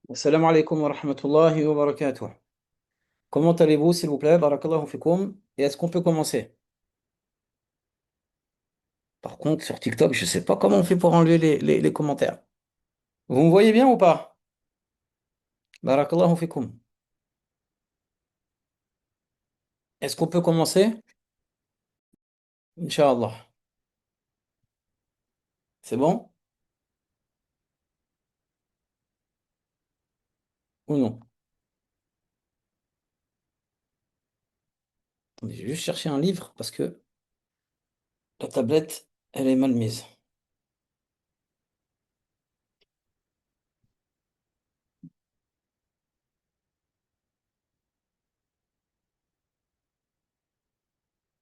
Assalamu alaikum wa rahmatullahi wa barakatuh. Comment allez-vous, s'il vous plaît? Barakallahu fikum. Et est-ce qu'on peut commencer? Par contre, sur TikTok, je ne sais pas comment on fait pour enlever les commentaires. Vous me voyez bien ou pas? Barakallahu fikum. Est-ce qu'on peut commencer? Inch'Allah. C'est bon? Ou non? Attendez, je vais juste chercher un livre parce que la tablette, elle est mal mise.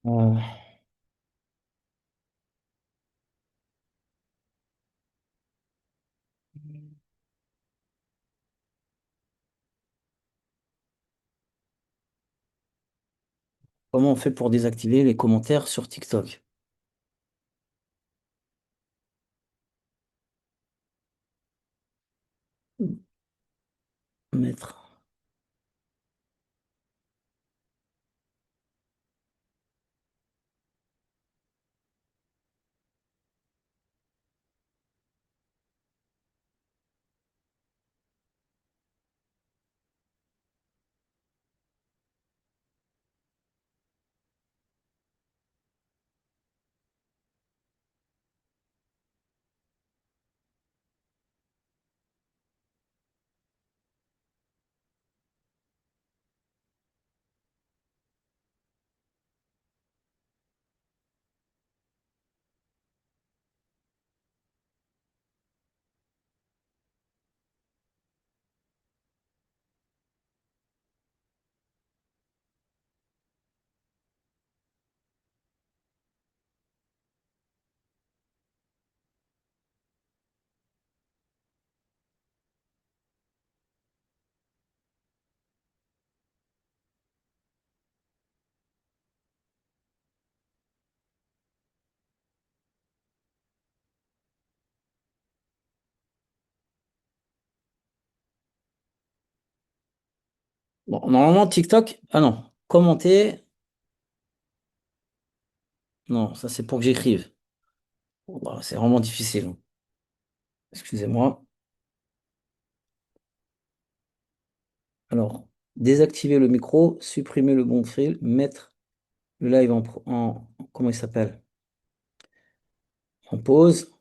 Euh, Comment on fait pour désactiver les commentaires sur TikTok? Mettre. Bon, normalement, TikTok. Ah non. Commenter. Non, ça c'est pour que j'écrive. Bon, bah, c'est vraiment difficile. Excusez-moi. Alors, désactiver le micro, supprimer le bon fil, mettre le live comment il s'appelle? En pause,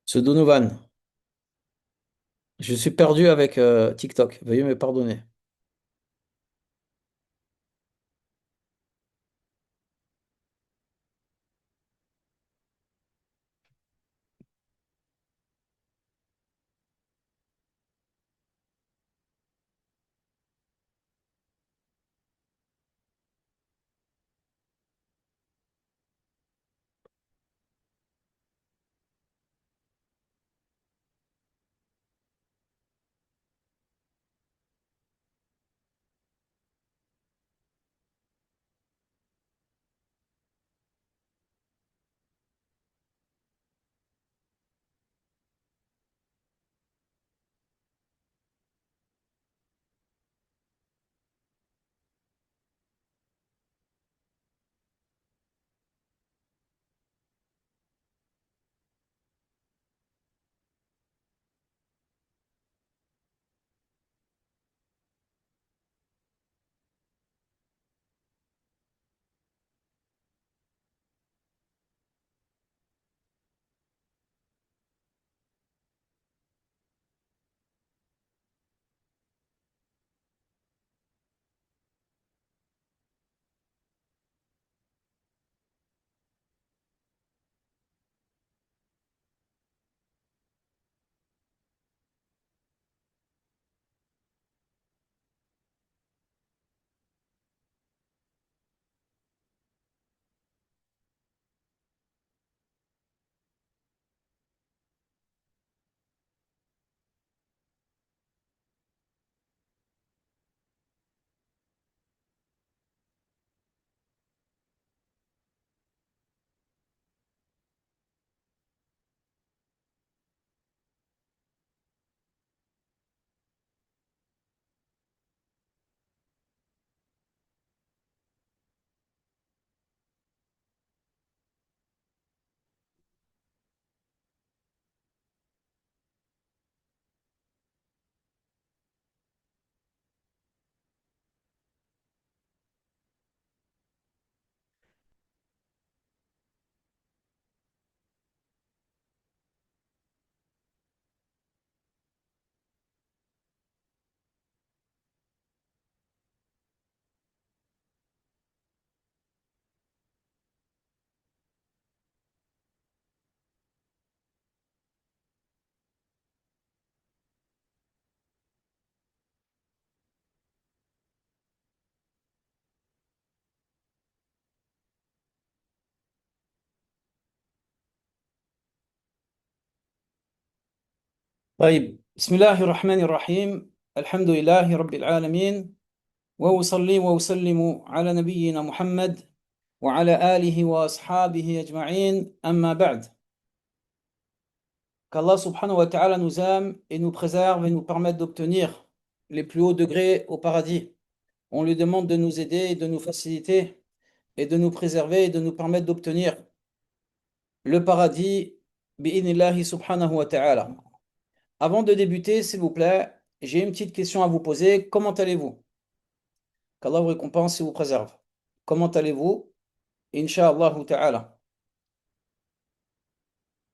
ce Donovan. Je suis perdu avec TikTok. Veuillez me pardonner. طيب بسم الله الرحمن الرحيم الحمد لله رب العالمين وأصلي وأسلم على نبينا محمد وعلى آله وأصحابه أجمعين أما بعد. Qu'Allah subhanahu wa ta'ala nous aime et nous préserve et nous permette d'obtenir les plus hauts degrés au paradis. On lui demande de nous aider et de nous faciliter et de nous préserver et de nous permettre d'obtenir le paradis bi'inillahi subhanahu wa ta'ala. Avant de débuter, s'il vous plaît, j'ai une petite question à vous poser. Comment allez-vous? Qu'Allah vous récompense et vous préserve. Comment allez-vous? Inch'Allah ta'ala.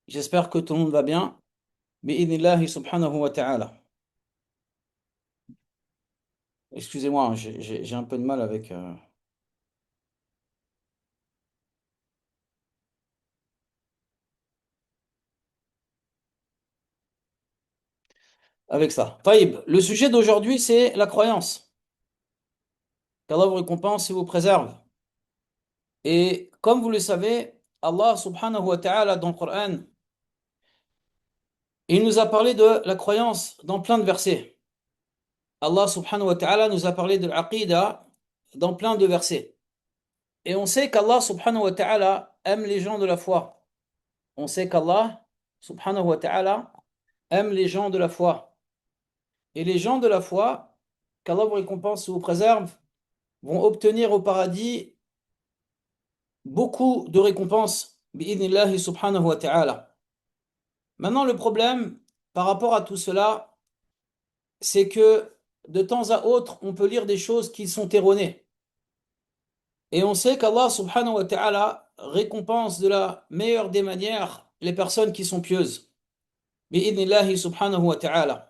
J'espère que tout le monde va bien. Bi'idnillahi subhanahu wa ta'ala. Excusez-moi, hein, j'ai un peu de mal avec ça. Taïb, le sujet d'aujourd'hui, c'est la croyance. Qu'Allah vous récompense et vous préserve. Et comme vous le savez, Allah subhanahu wa ta'ala dans le Coran, il nous a parlé de la croyance dans plein de versets. Allah subhanahu wa ta'ala nous a parlé de l'aqidah dans plein de versets. Et on sait qu'Allah subhanahu wa ta'ala aime les gens de la foi. On sait qu'Allah subhanahu wa ta'ala aime les gens de la foi. Et les gens de la foi, qu'Allah vous récompense et vous préserve, vont obtenir au paradis beaucoup de récompenses, bi'idnillahi subhanahu wa ta'ala. Maintenant, le problème par rapport à tout cela, c'est que de temps à autre, on peut lire des choses qui sont erronées. Et on sait qu'Allah subhanahu wa ta'ala récompense de la meilleure des manières les personnes qui sont pieuses. Bi'idnillahi subhanahu wa ta'ala.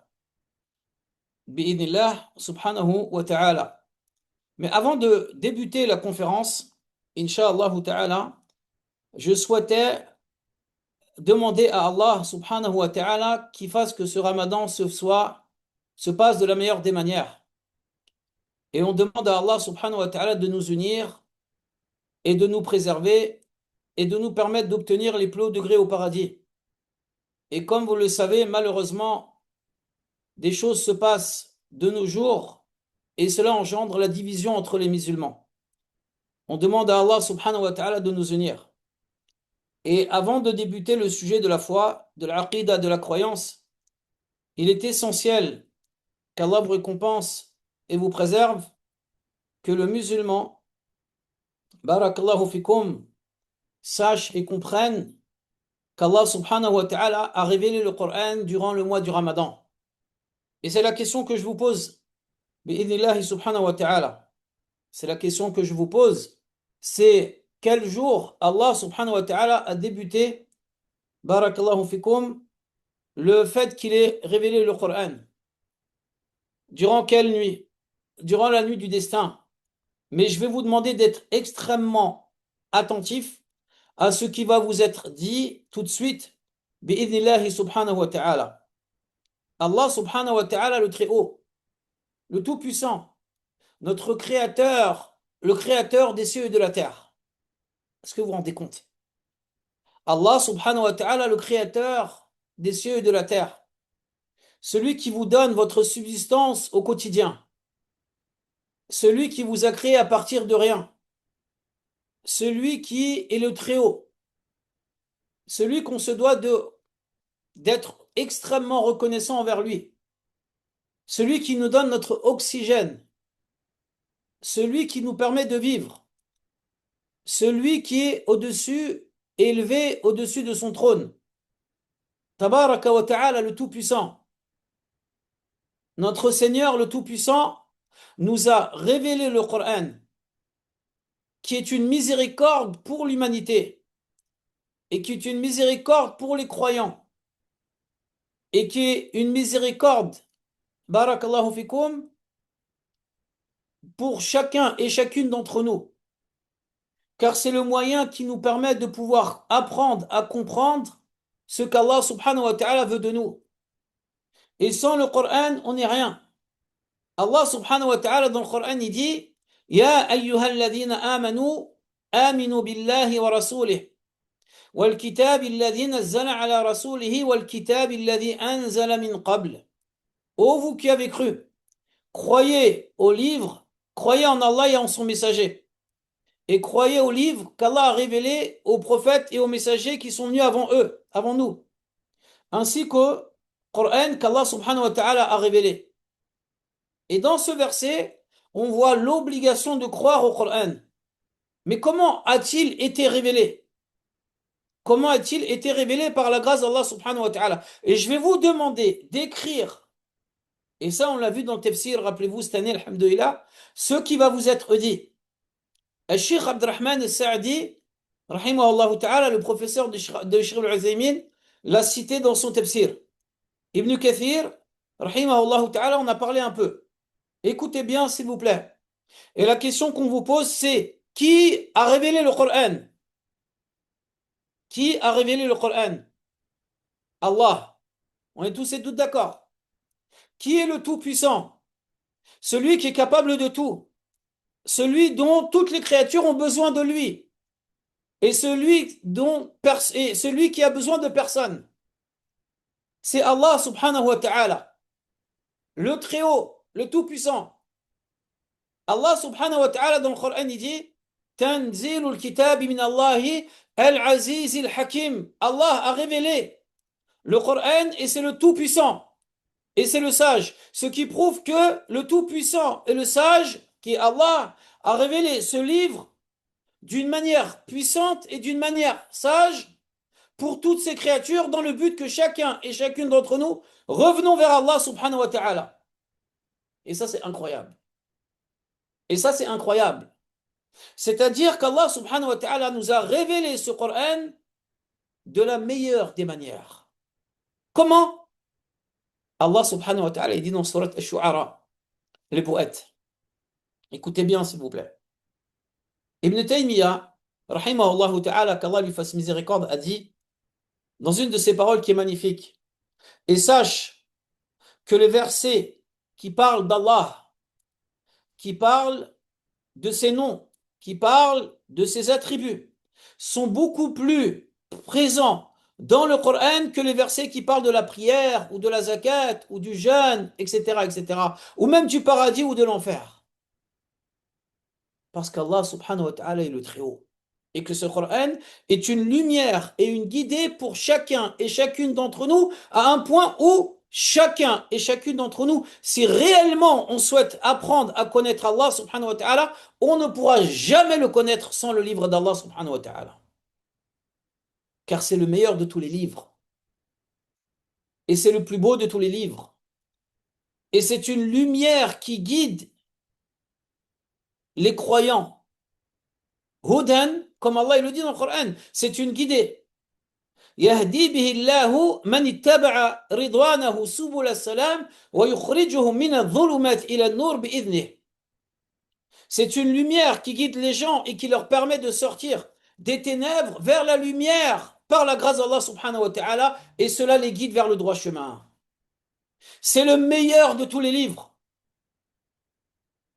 Bi'idnillah subhanahu wa ta'ala. Mais avant de débuter la conférence, Inch'Allah ta'ala, je souhaitais demander à Allah subhanahu wa ta'ala qu'il fasse que ce Ramadan se passe de la meilleure des manières. Et on demande à Allah subhanahu wa ta'ala de nous unir et de nous préserver et de nous permettre d'obtenir les plus hauts degrés au paradis. Et comme vous le savez, malheureusement, des choses se passent de nos jours et cela engendre la division entre les musulmans. On demande à Allah subhanahu wa ta'ala de nous unir. Et avant de débuter le sujet de la foi, de l'aqidah, de la croyance, il est essentiel qu'Allah vous récompense et vous préserve, que le musulman, barakallahu fikum, sache et comprenne qu'Allah subhanahu wa ta'ala a révélé le Coran durant le mois du Ramadan. Et c'est la question que je vous pose. Bi'idnillahi subhanahu wa ta'ala. C'est la question que je vous pose. C'est quel jour Allah subhanahu wa ta'ala a débuté, barakallahu fikum, le fait qu'il ait révélé le Coran. Durant quelle nuit? Durant la nuit du destin. Mais je vais vous demander d'être extrêmement attentif à ce qui va vous être dit tout de suite. Bi'idnillahi subhanahu wa ta'ala. Allah subhanahu wa ta'ala, le Très-Haut, le Tout-Puissant, notre Créateur, le Créateur des cieux et de la terre. Est-ce que vous vous rendez compte? Allah subhanahu wa ta'ala, le Créateur des cieux et de la terre. Celui qui vous donne votre subsistance au quotidien. Celui qui vous a créé à partir de rien. Celui qui est le Très-Haut. Celui qu'on se doit d'être extrêmement reconnaissant envers lui. Celui qui nous donne notre oxygène. Celui qui nous permet de vivre. Celui qui est au-dessus, élevé au-dessus de son trône. Tabaraka wa ta'ala, le Tout-Puissant. Notre Seigneur, le Tout-Puissant, nous a révélé le Coran, qui est une miséricorde pour l'humanité, et qui est une miséricorde pour les croyants, et qui est une miséricorde, barakallahu fikum, pour chacun et chacune d'entre nous. Car c'est le moyen qui nous permet de pouvoir apprendre à comprendre ce qu'Allah subhanahu wa ta'ala veut de nous. Et sans le Coran, on n'est rien. Allah subhanahu wa ta'ala dans le Coran, il dit Ya ayyuhalladhina amanu aminu billahi wa rasulih والكتاب الذي نزل على رسوله والكتاب الذي أنزل من قبل. Ô vous qui avez cru, croyez au livre, croyez en Allah et en son messager. Et croyez au livre qu'Allah a révélé aux prophètes et aux messagers qui sont venus avant eux, avant nous. Ainsi qu'au Coran qu'Allah subhanahu wa ta'ala a révélé. Et dans ce verset, on voit l'obligation de croire au Coran. Mais comment a-t-il été révélé? Comment a-t-il été révélé par la grâce d'Allah subhanahu wa ta'ala? Et je vais vous demander d'écrire, et ça on l'a vu dans le tafsir, rappelez-vous cette année, alhamdoulilah, ce qui va vous être dit. Al-Sheikh Abdurrahman al-Sa'di, rahimahullah ta'ala, le professeur de Sheikh al-Uthaymin, l'a cité dans son tafsir. Ibn Kathir, rahimahullah ta'ala, on a parlé un peu. Écoutez bien s'il vous plaît. Et la question qu'on vous pose, c'est qui a révélé le Coran? Qui a révélé le Coran? Allah. On est tous et toutes d'accord. Qui est le Tout-Puissant? Celui qui est capable de tout. Celui dont toutes les créatures ont besoin de lui. Et celui qui a besoin de personne. C'est Allah subhanahu wa ta'ala. Le Très-Haut, le Tout-Puissant. Allah subhanahu wa ta'ala dans le Coran il dit Tanzilul kitabi min Allahi al-Aziz al-Hakim. Allah a révélé le Coran et c'est le Tout-Puissant. Et c'est le sage. Ce qui prouve que le Tout-Puissant et le sage, qui est Allah, a révélé ce livre d'une manière puissante et d'une manière sage pour toutes ces créatures dans le but que chacun et chacune d'entre nous revenons vers Allah subhanahu wa ta'ala. Et ça c'est incroyable. Et ça c'est incroyable. C'est-à-dire qu'Allah subhanahu wa ta'ala nous a révélé ce Coran de la meilleure des manières. Comment? Allah subhanahu wa ta'ala il dit dans Surat Ash-Shu'ara, les poètes. Écoutez bien s'il vous plaît. Ibn Taymiyyah, rahimahullah ta'ala, qu'Allah lui fasse miséricorde, a dit dans une de ses paroles qui est magnifique, et sache que les versets qui parlent d'Allah, qui parlent de ses noms, qui parlent de ses attributs, sont beaucoup plus présents dans le Coran que les versets qui parlent de la prière ou de la zakat ou du jeûne, etc., etc., ou même du paradis ou de l'enfer. Parce qu'Allah subhanahu wa ta'ala est le Très-Haut. Et que ce Coran est une lumière et une guidée pour chacun et chacune d'entre nous à un point où chacun et chacune d'entre nous, si réellement on souhaite apprendre à connaître Allah subhanahu wa ta'ala, on ne pourra jamais le connaître sans le livre d'Allah subhanahu wa ta'ala. Car c'est le meilleur de tous les livres. Et c'est le plus beau de tous les livres. Et c'est une lumière qui guide les croyants. Hudan, comme Allah il le dit dans le Coran, c'est une guidée. يهدي به الله من اتبع رضوانه سبل السلام ويخرجهم من الظلمات إلى النور بإذنه. C'est une lumière qui guide les gens et qui leur permet de sortir des ténèbres vers la lumière par la grâce d'Allah subhanahu wa ta'ala et cela les guide vers le droit chemin. C'est le meilleur de tous les livres.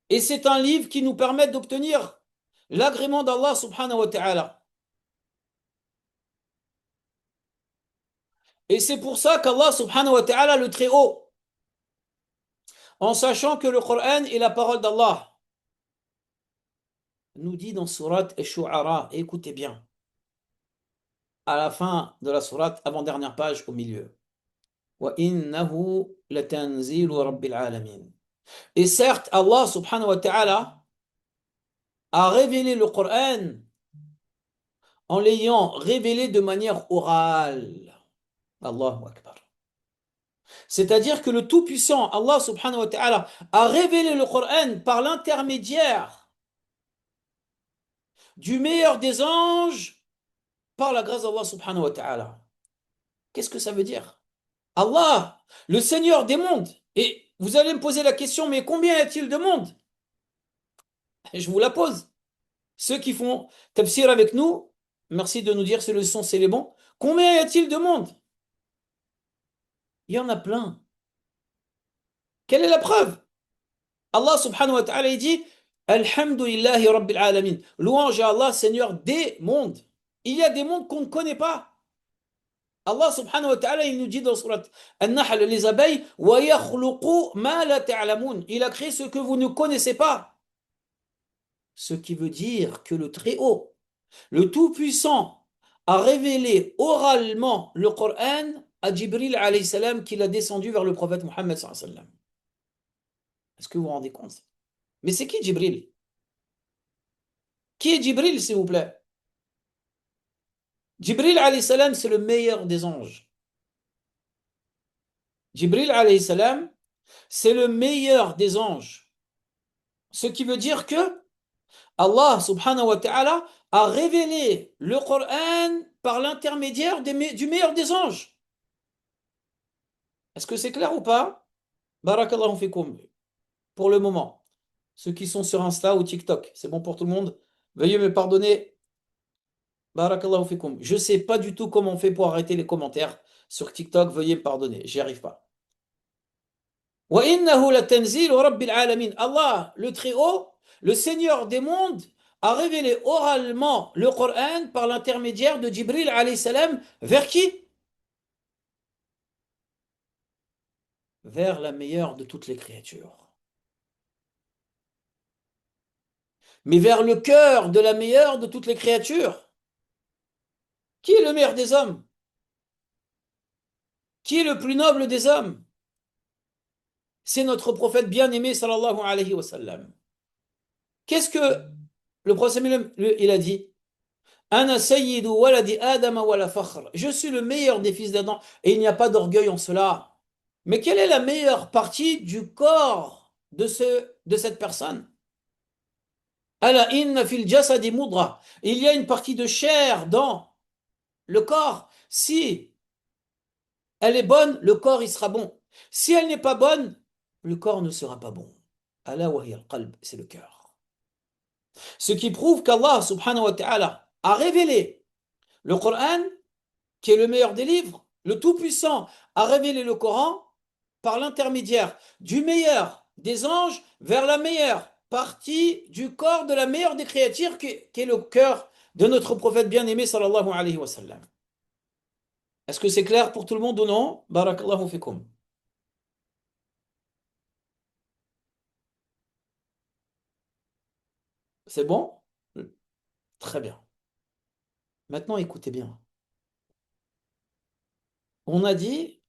Et c'est un livre qui nous permet d'obtenir l'agrément d'Allah subhanahu wa ta'ala. Et c'est pour ça qu'Allah subhanahu wa ta'ala le Très-Haut, en sachant que le Coran est la parole d'Allah, nous dit dans Surat Ash-Shu'ara, écoutez bien, à la fin de la Surat, avant-dernière page au milieu. وَإِنَّهُ لَتَنزِيلُ رَبِّ الْعَالَمِينَ. Et certes, Allah subhanahu wa ta'ala a révélé le Coran en l'ayant révélé de manière orale. Allahu Akbar. C'est-à-dire que le Tout-Puissant, Allah subhanahu wa ta'ala, a révélé le Coran par l'intermédiaire du meilleur des anges par la grâce d'Allah subhanahu wa ta'ala. Qu'est-ce que ça veut dire? Allah, le Seigneur des mondes. Et vous allez me poser la question, mais combien y a-t-il de mondes? Et je vous la pose. Ceux qui font tafsir avec nous, merci de nous dire ces leçons, c'est les bons. Combien y a-t-il de mondes? Il y en a plein. Quelle est la preuve? Allah subhanahu wa ta'ala il dit Alhamdulillahi rabbil alamin. Louange à Allah, Seigneur des mondes. il y a des mondes qu'on ne connaît pas. Allah subhanahu wa ta'ala, il nous dit dans Surat An-Nahl, les abeilles, وَيَخْلُقُ مَا لَا تَعْلَمُونَ. Il a créé ce que vous ne connaissez pas. Ce qui veut dire que le Très-Haut, le Tout-Puissant, a révélé oralement le Coran à Jibril alayhi salam qu'il a descendu vers le prophète Mohammed sallallahu alayhi wa sallam. Est-ce que vous vous rendez compte? Mais c'est qui Jibril? Qui est Jibril, s'il vous plaît? Jibril alayhi salam, c'est le meilleur des anges. Jibril alayhi salam, c'est le meilleur des anges. Ce qui veut dire que Allah subhanahu wa ta'ala a révélé le Coran par l'intermédiaire du meilleur des anges. Est-ce que c'est clair ou pas? Barakallahu fikum. Pour le moment. Ceux qui sont sur Insta ou TikTok, c'est bon pour tout le monde? Veuillez me pardonner. Barakallahu fikum. Je ne sais pas du tout comment on fait pour arrêter les commentaires sur TikTok. Veuillez me pardonner. J'y arrive pas. وَإِنَّهُ لَتَنْزِيلُ رَبِّ الْعَالَمِينَ. Allah, le Très-Haut, le Seigneur des mondes, a révélé oralement le Coran par l'intermédiaire de Jibril alayhi salam. Vers qui? Vers la meilleure de toutes les créatures. Mais vers le cœur de la meilleure de toutes les créatures. Qui est le meilleur des hommes? Qui est le plus noble des hommes? C'est notre prophète bien-aimé sallallahu alayhi wa sallam. Qu'est-ce que le prophète il a dit? Ana sayyidu waladi Adama wala fakhr. Je suis le meilleur des fils d'Adam et il n'y a pas d'orgueil en cela. Mais quelle est la meilleure partie du corps de cette personne? Ala inna fil jasadi mudra. Il y a une partie de chair dans le corps. Si elle est bonne, le corps il sera bon. Si elle n'est pas bonne, le corps ne sera pas bon. Ala wa hiya al-qalb, c'est le cœur. Ce qui prouve qu'Allah subhanahu wa ta'ala a révélé le Coran, qui est le meilleur des livres, le Tout-Puissant a révélé le Coran par l'intermédiaire du meilleur des anges vers la meilleure partie du corps de la meilleure des créatures qui est le cœur de notre prophète bien-aimé sallallahu alayhi wa sallam. Est-ce que c'est clair pour tout le monde ou non? Barakallahu fikum. C'est bon? Très bien. Maintenant, écoutez bien. On a dit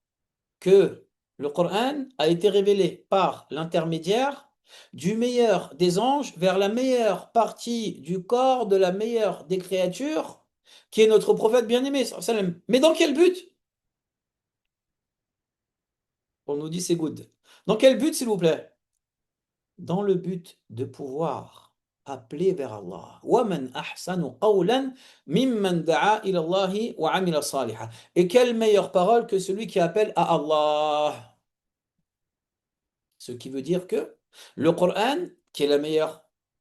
que le Coran a été révélé par l'intermédiaire du meilleur des anges vers la meilleure partie du corps de la meilleure des créatures, qui est notre prophète bien-aimé, sallallahu alayhi wa sallam. Mais dans quel but? On nous dit c'est good. Dans quel but, s'il vous plaît? Dans le but de pouvoir appeler vers Allah. وَمَنْ أَحْسَنُ قَوْلًا مِمَّنْ دَعَا إِلَى اللَّهِ وَعَمِلَ صَالِحًا. Et quelle meilleure parole que celui qui appelle à Allah. Ce qui veut dire que le Coran, qui est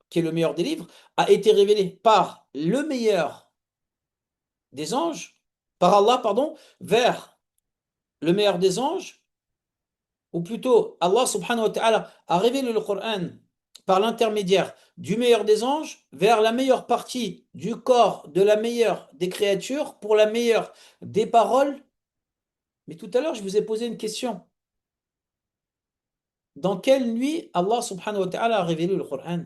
qui est le meilleur des livres, a été révélé par le meilleur des anges, par Allah, pardon, vers le meilleur des anges, ou plutôt Allah subhanahu wa ta'ala a révélé le Coran par l'intermédiaire du meilleur des anges vers la meilleure partie du corps de la meilleure des créatures pour la meilleure des paroles. Mais tout à l'heure, je vous ai posé une question. Dans quelle nuit Allah subhanahu wa ta'ala a révélé le Coran?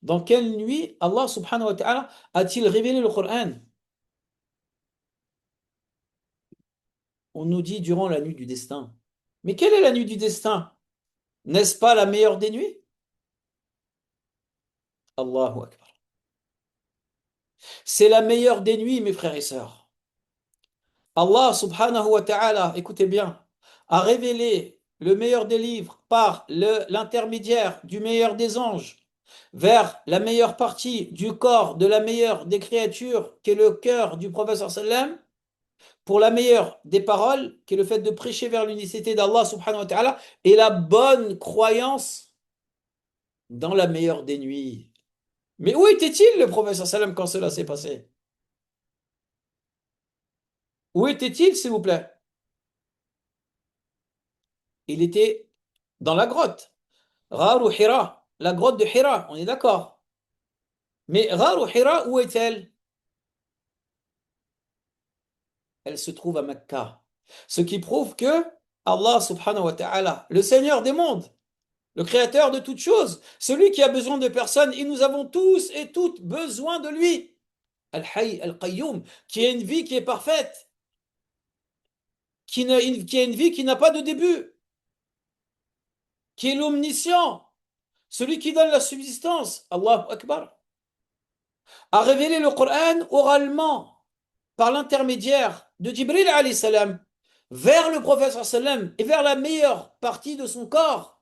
Dans quelle nuit Allah subhanahu wa ta'ala a-t-il révélé le Coran? On nous dit durant la nuit du destin. Mais quelle est la nuit du destin? N'est-ce pas la meilleure des nuits? Allahu Akbar. C'est la meilleure des nuits, mes frères et sœurs. Allah subhanahu wa ta'ala, écoutez bien, a révélé le meilleur des livres par l'intermédiaire du meilleur des anges vers la meilleure partie du corps de la meilleure des créatures, qui est le cœur du prophète sallam, pour la meilleure des paroles, qui est le fait de prêcher vers l'unicité d'Allah subhanahu wa ta'ala, et la bonne croyance dans la meilleure des nuits. Mais où était-il le prophète sallam quand cela s'est passé? Où était-il, s'il vous plaît? Il était dans la grotte, Gharu Hira. la grotte de Hira, on est d'accord. Mais Gharu Hira, où est-elle? Elle se trouve à Mecca. Ce qui prouve que Allah subhanahu wa ta'ala, le Seigneur des mondes, le Créateur de toutes choses, celui qui a besoin de personne, et nous avons tous et toutes besoin de lui. Al-Hayy, Al-Qayyum, qui a une vie qui est parfaite, qui a une vie qui n'a pas de début, qui est l'omniscient, celui qui donne la subsistance, Allahu Akbar, a révélé le Coran oralement par l'intermédiaire de Jibril alayhi salam vers le prophète sallam et vers la meilleure partie de son corps,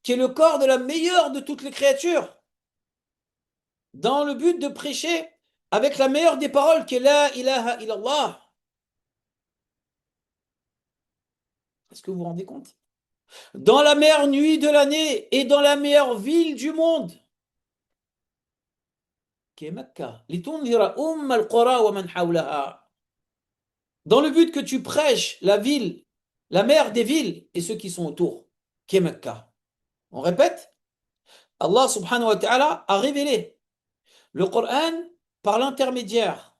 qui est le corps de la meilleure de toutes les créatures, dans le but de prêcher avec la meilleure des paroles qui est la ilaha illallah. Est-ce que vous vous rendez compte? Dans la meilleure nuit de l'année et dans la meilleure ville du monde, qui est Mecca. لِتُنذِرَ أُمَّ الْقُرَى وَمَنْ حَوْلَهَا. Dans le but que tu prêches la ville, la mère des villes et ceux qui sont autour, qui est Mecca. On répète, Allah subhanahu wa ta'ala a révélé le Coran par l'intermédiaire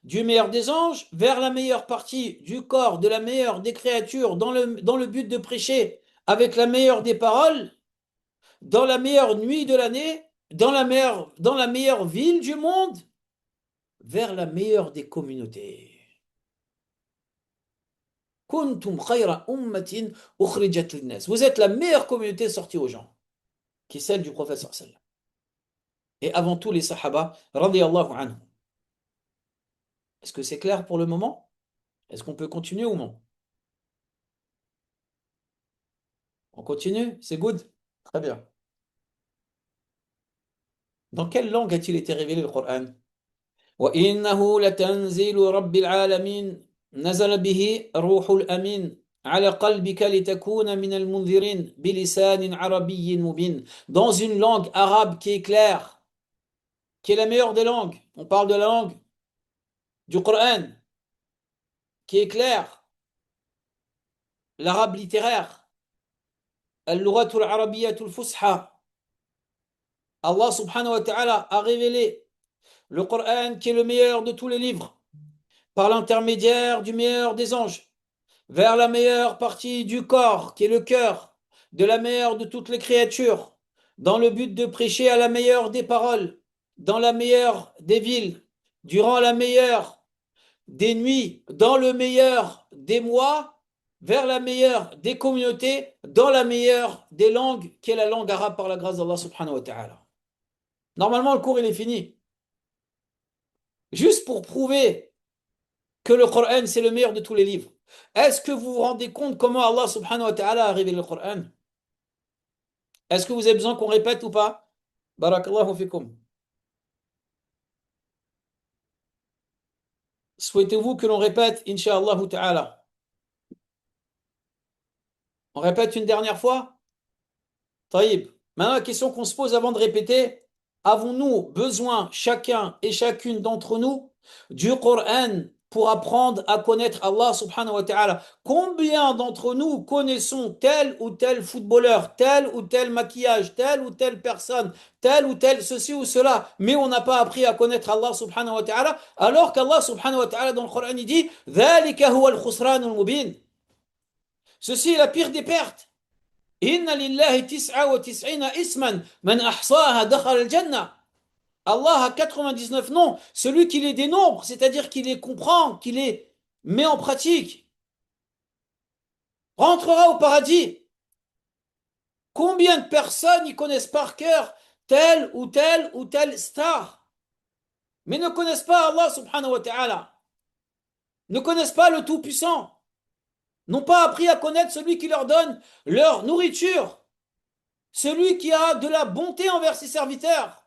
du meilleur des anges vers la meilleure partie du corps de la meilleure des créatures dans le but de prêcher avec la meilleure des paroles, dans la meilleure nuit de l'année, dans la meilleure ville du monde, vers la meilleure des communautés. Kuntum khayra ummatin ukhrijat linnas. Vous êtes la meilleure communauté sortie aux gens, qui est celle du prophète sallallahu. Et avant tout les sahaba radiyallahu anhum. Est-ce que c'est clair pour le moment? Est-ce qu'on peut continuer ou non? On continue? C'est good? Très bien. Dans quelle langue a-t-il été révélé le Coran? وإنه لتنزيل رب العالمين نزل به روح الأمين على قلبك لتكون من المنذرين بلسان عربي مبين. Dans une langue arabe qui est claire, qui est la meilleure des langues. On parle de la langue du Coran, qui est claire, l'arabe littéraire, al-lughatul arabiyyatul fusha. Allah subhanahu wa ta'ala a révélé le Coran qui est le meilleur de tous les livres par l'intermédiaire du meilleur des anges vers la meilleure partie du corps qui est le cœur de la meilleure de toutes les créatures dans le but de prêcher à la meilleure des paroles dans la meilleure des villes durant la meilleure des nuits dans le meilleur des mois vers la meilleure des communautés dans la meilleure des langues qui est la langue arabe par la grâce d'Allah subhanahu wa ta'ala. Normalement le cours il est fini. Juste pour prouver que le Coran c'est le meilleur de tous les livres. Est-ce que vous vous rendez compte comment Allah subhanahu wa ta'ala a révélé le Coran? Est-ce que vous avez besoin qu'on répète ou pas? Barakallahu fikum. Souhaitez-vous que l'on répète, Inch'Allah ta'ala? On répète une dernière fois? Taïb. Maintenant, la question qu'on se pose avant de répéter, avons-nous besoin, chacun et chacune d'entre nous, du Coran pour apprendre à connaître Allah subhanahu wa ta'ala? Combien d'entre nous connaissons tel ou tel footballeur, tel ou tel maquillage, telle ou telle personne, tel ou tel ceci ou cela, mais on n'a pas appris à connaître Allah subhanahu wa ta'ala, alors qu'Allah subhanahu wa ta'ala dans le Coran il dit ذَلِكَ هُوَ الْخُسْرَانُ الْمُبِينُ. Ceci est la pire des pertes. Inna lillahi tis'a wa tis'ina isman man ahsaha dakhal al-jannah. Allah a 99 noms. Celui qui les dénombre, c'est-à-dire qui les comprend, qui les met en pratique, rentrera au paradis. Combien de personnes y connaissent par cœur telle ou telle ou telle star, mais ne connaissent pas Allah subhanahu wa ta'ala, ne connaissent pas le Tout-Puissant, n'ont pas appris à connaître celui qui leur donne leur nourriture, celui qui a de la bonté envers ses serviteurs,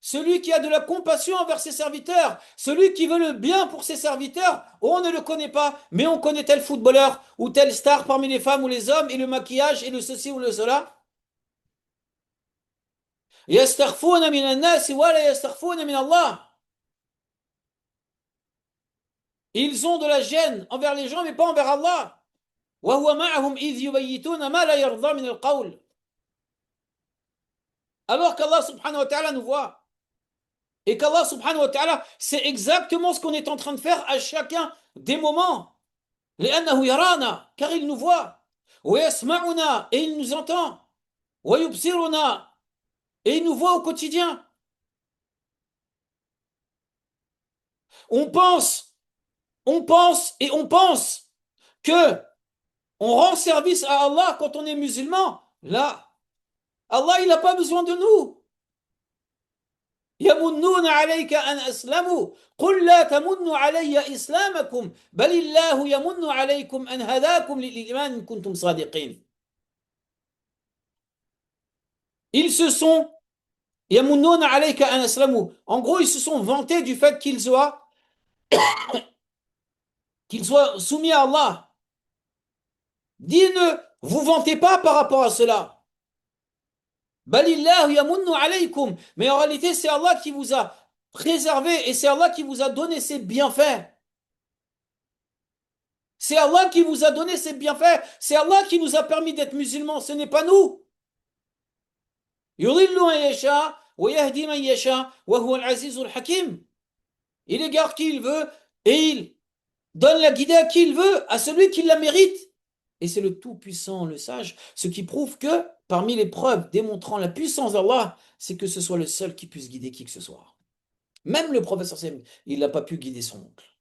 celui qui a de la compassion envers ses serviteurs, celui qui veut le bien pour ses serviteurs, on ne le connaît pas, mais on connaît tel footballeur ou telle star parmi les femmes ou les hommes, et le maquillage, et le ceci ou le cela. يستخفون من الناس ولا يستخفون من الله. Ils ont de la gêne envers les gens, mais pas envers Allah. وهو معهم إذ يبيتون ما لا يرضى من القول. Alors qu'Allah subhanahu wa ta'ala nous voit. Et qu'Allah subhanahu wa ta'ala, c'est exactement ce qu'on est en train de faire à chacun des moments. لأنه يرانا, car il nous voit. ويسمعنا, et il nous entend. ويبصرنا, et il nous voit au quotidien. On pense, on pense et on pense que on rend service à Allah quand on est musulman. Là, Allah, il n'a pas besoin de nous. يمنون عليك أن أسلموا قل لا تمنوا علي إسلامكم بل الله يمن عليكم أن هداكم للإيمان إن كنتم صادقين. Ils se sont يمنون عليك أن أسلموا. En gros, ils se sont vantés du fait qu'ils soient soumis à Allah. Dis, ne vous vantez pas par rapport à cela. Balillahu yamunnu alaykum. Mais en réalité, c'est Allah qui vous a préservé et c'est Allah qui vous a donné ses bienfaits. C'est Allah qui vous a donné ses bienfaits. C'est Allah qui nous a permis d'être musulmans. Ce n'est pas nous. Yudillu man yasha wa yahdi man yasha wa huwa al-azizul hakim. Il égare qui il veut et il donne la guidée à qui il veut, à celui qui la mérite. Et c'est le Tout-Puissant, le Sage, ce qui prouve que parmi les preuves démontrant la puissance d'Allah, c'est que ce soit le seul qui puisse guider qui que ce soit. Même le professeur Sam, il n'a pas pu guider son oncle.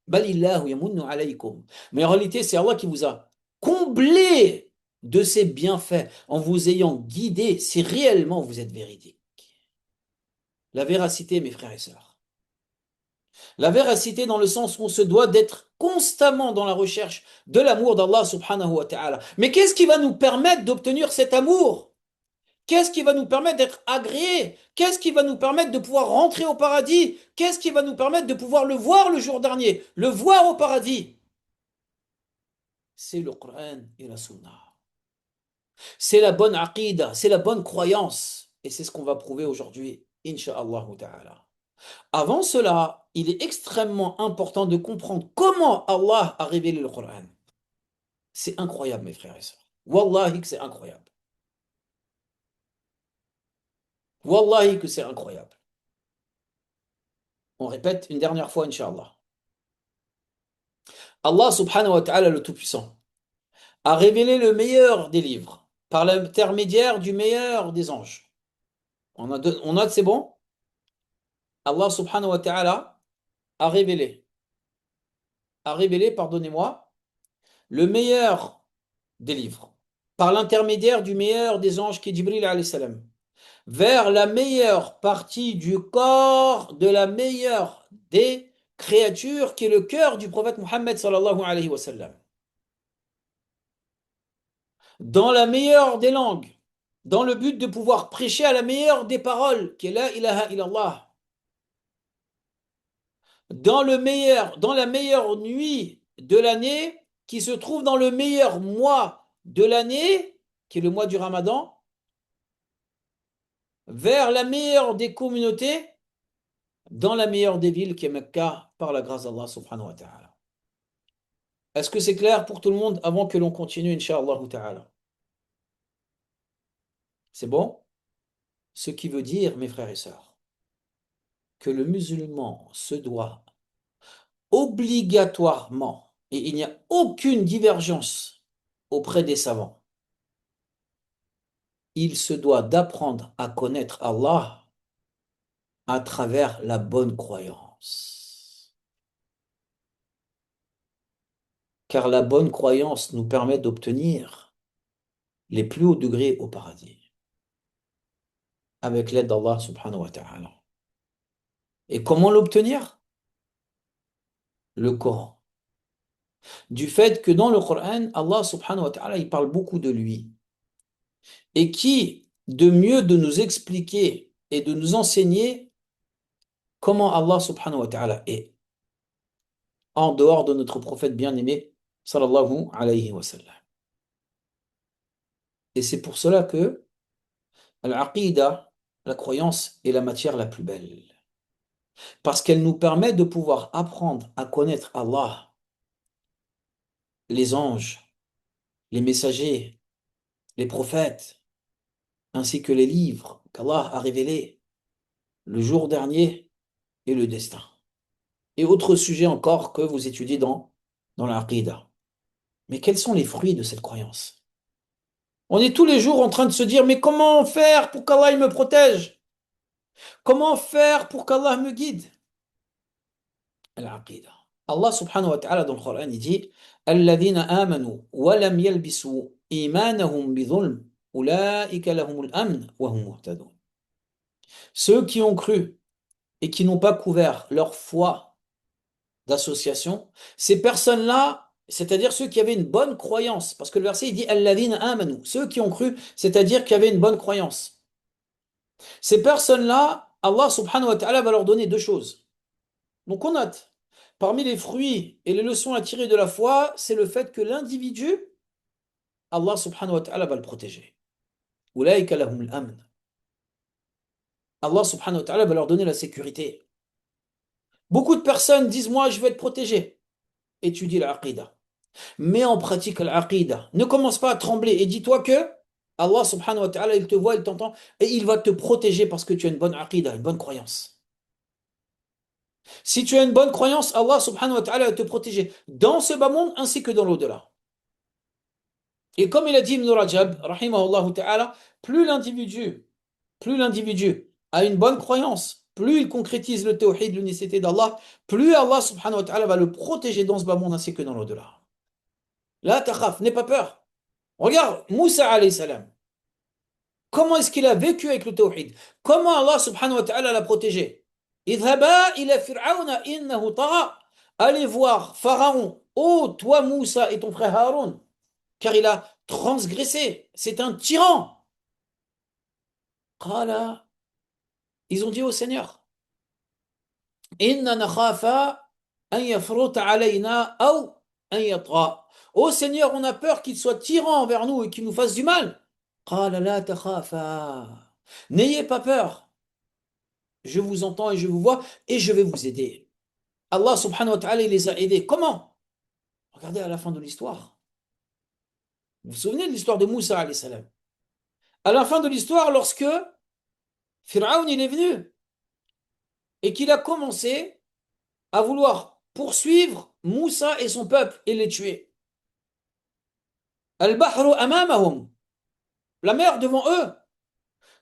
Balillahu yamunnu alaykum. Mais en réalité, c'est Allah qui vous a comblé de ses bienfaits en vous ayant guidé si réellement vous êtes véridique. La véracité, mes frères et sœurs. La véracité dans le sens où on se doit d'être constamment dans la recherche de l'amour d'Allah subhanahu wa ta'ala. Mais qu'est-ce qui va nous permettre d'obtenir cet amour? Qu'est-ce qui va nous permettre d'être agréés? Qu'est-ce qui va nous permettre de pouvoir rentrer au paradis? Qu'est-ce qui va nous permettre de pouvoir le voir le jour dernier? Le voir au paradis? C'est le Coran et la Sunna. C'est la bonne aqida, c'est la bonne croyance. Et c'est ce qu'on va prouver aujourd'hui, insha'Allah ta'ala. Avant cela, il est extrêmement important de comprendre comment Allah a révélé le Coran. C'est incroyable, mes frères et sœurs. Wallahi que c'est incroyable. Wallahi que c'est incroyable. On répète une dernière fois, Inch'Allah. Allah subhanahu wa ta'ala, le Tout-Puissant, a révélé le meilleur des livres par l'intermédiaire du meilleur des anges. On note, c'est bon? Allah subhanahu wa ta'ala a révélé, pardonnez-moi, le meilleur des livres par l'intermédiaire du meilleur des anges qui est Jibril alayhi salam, vers la meilleure partie du corps de la meilleure des créatures qui est le cœur du prophète Muhammad sallallahu alayhi wa sallam. Dans la meilleure des langues, dans le but de pouvoir prêcher à la meilleure des paroles, qui est la ilaha illallah. Dans la meilleure nuit de l'année, qui se trouve dans le meilleur mois de l'année, qui est le mois du Ramadan, vers la meilleure des communautés, dans la meilleure des villes, qui est Mecca, par la grâce d'Allah subhanahu wa ta'ala. Est-ce que c'est clair pour tout le monde avant que l'on continue, incha'Allah ta'ala? C'est bon? Ce qui veut dire, mes frères et sœurs, que le musulman se doit obligatoirement, et il n'y a aucune divergence auprès des savants, il se doit d'apprendre à connaître Allah à travers la bonne croyance. Car la bonne croyance nous permet d'obtenir les plus hauts degrés au paradis, avec l'aide d'Allah subhanahu wa ta'ala. Et comment l'obtenir? Le Coran. Du fait que dans le Coran, Allah subhanahu wa ta'ala, il parle beaucoup de lui. Et qui, de mieux de nous expliquer et de nous enseigner comment Allah subhanahu wa ta'ala est, en dehors de notre prophète bien-aimé, sallallahu alayhi wa sallam. Et c'est pour cela que l'aqidah, la croyance, est la matière la plus belle. Parce qu'elle nous permet de pouvoir apprendre à connaître Allah, les anges, les messagers, les prophètes, ainsi que les livres qu'Allah a révélés, le jour dernier et le destin. Et autres sujets encore que vous étudiez dans la Aqidah. Mais quels sont les fruits de cette croyance? On est tous les jours en train de se dire, mais comment faire pour qu'Allah il me protège? Comment faire pour qu'Allah me guide? Al-Aqidah. Allah subhanahu wa ta'ala dans le Coran, il dit, الذين آمنوا ولم يلبسوا إيمانهم بظلم أولئك لهم الأمن وهم مهتدون. Ceux qui ont cru et qui n'ont pas couvert leur foi d'association, ces personnes-là, c'est-à-dire ceux qui avaient une bonne croyance, parce que le verset il dit الذين آمنوا, ceux qui ont cru, c'est-à-dire qui avaient une bonne croyance. Ces personnes-là, Allah subhanahu wa ta'ala va leur donner deux choses. Donc on note, parmi les fruits et les leçons à tirer de la foi, c'est le fait que l'individu, Allah subhanahu wa ta'ala va le protéger. Ulaïka lahumul amn. Allah subhanahu wa ta'ala va leur donner la sécurité. Beaucoup de personnes disent, moi je vais être protégé. Étudie l'aqidah. Mets en pratique l'aqidah. Ne commence pas à trembler et dis-toi que Allah subhanahu wa ta'ala, il te voit, il t'entend et il va te protéger parce que tu as une bonne aqidah, une bonne croyance. Si tu as une bonne croyance, Allah subhanahu wa ta'ala va te protéger dans ce bas monde ainsi que dans l'au-delà. Et comme il a dit Ibn Rajab, rahimahullah ta'ala, plus l'individu a une bonne croyance, plus il concrétise le tawhid, l'unicité d'Allah, plus Allah subhanahu wa ta'ala va le protéger dans ce bas monde ainsi que dans l'au-delà. La takhaf, n'aie pas peur. Regarde, Moussa alayhi salam. Comment est-ce qu'il a vécu avec le tawhid? Comment Allah subhanahu wa ta'ala l'a protégé? Idhaba ila fir'auna innahu tagha. Allez voir Pharaon. Oh, toi Moussa et ton frère Haroun. Car il a transgressé. C'est un tyran. Qala. Ils ont dit au Seigneur, Inna nakhafa an yafruta alayna aw an yatgha. Ô Seigneur, on a peur qu'il soit tyran envers nous et qu'il nous fasse du mal. Qala la takhafa. N'ayez pas peur. Je vous entends et je vous vois et je vais vous aider. Allah subhanahu wa ta'ala il les a aidés. Comment? Regardez à la fin de l'histoire. Vous vous souvenez de l'histoire de Moussa alayhi salam? À la fin de l'histoire, lorsque Pharaon il est venu et qu'il a commencé à vouloir poursuivre Moussa et son peuple et les tuer. Al-bahru amamahum, la mer devant eux.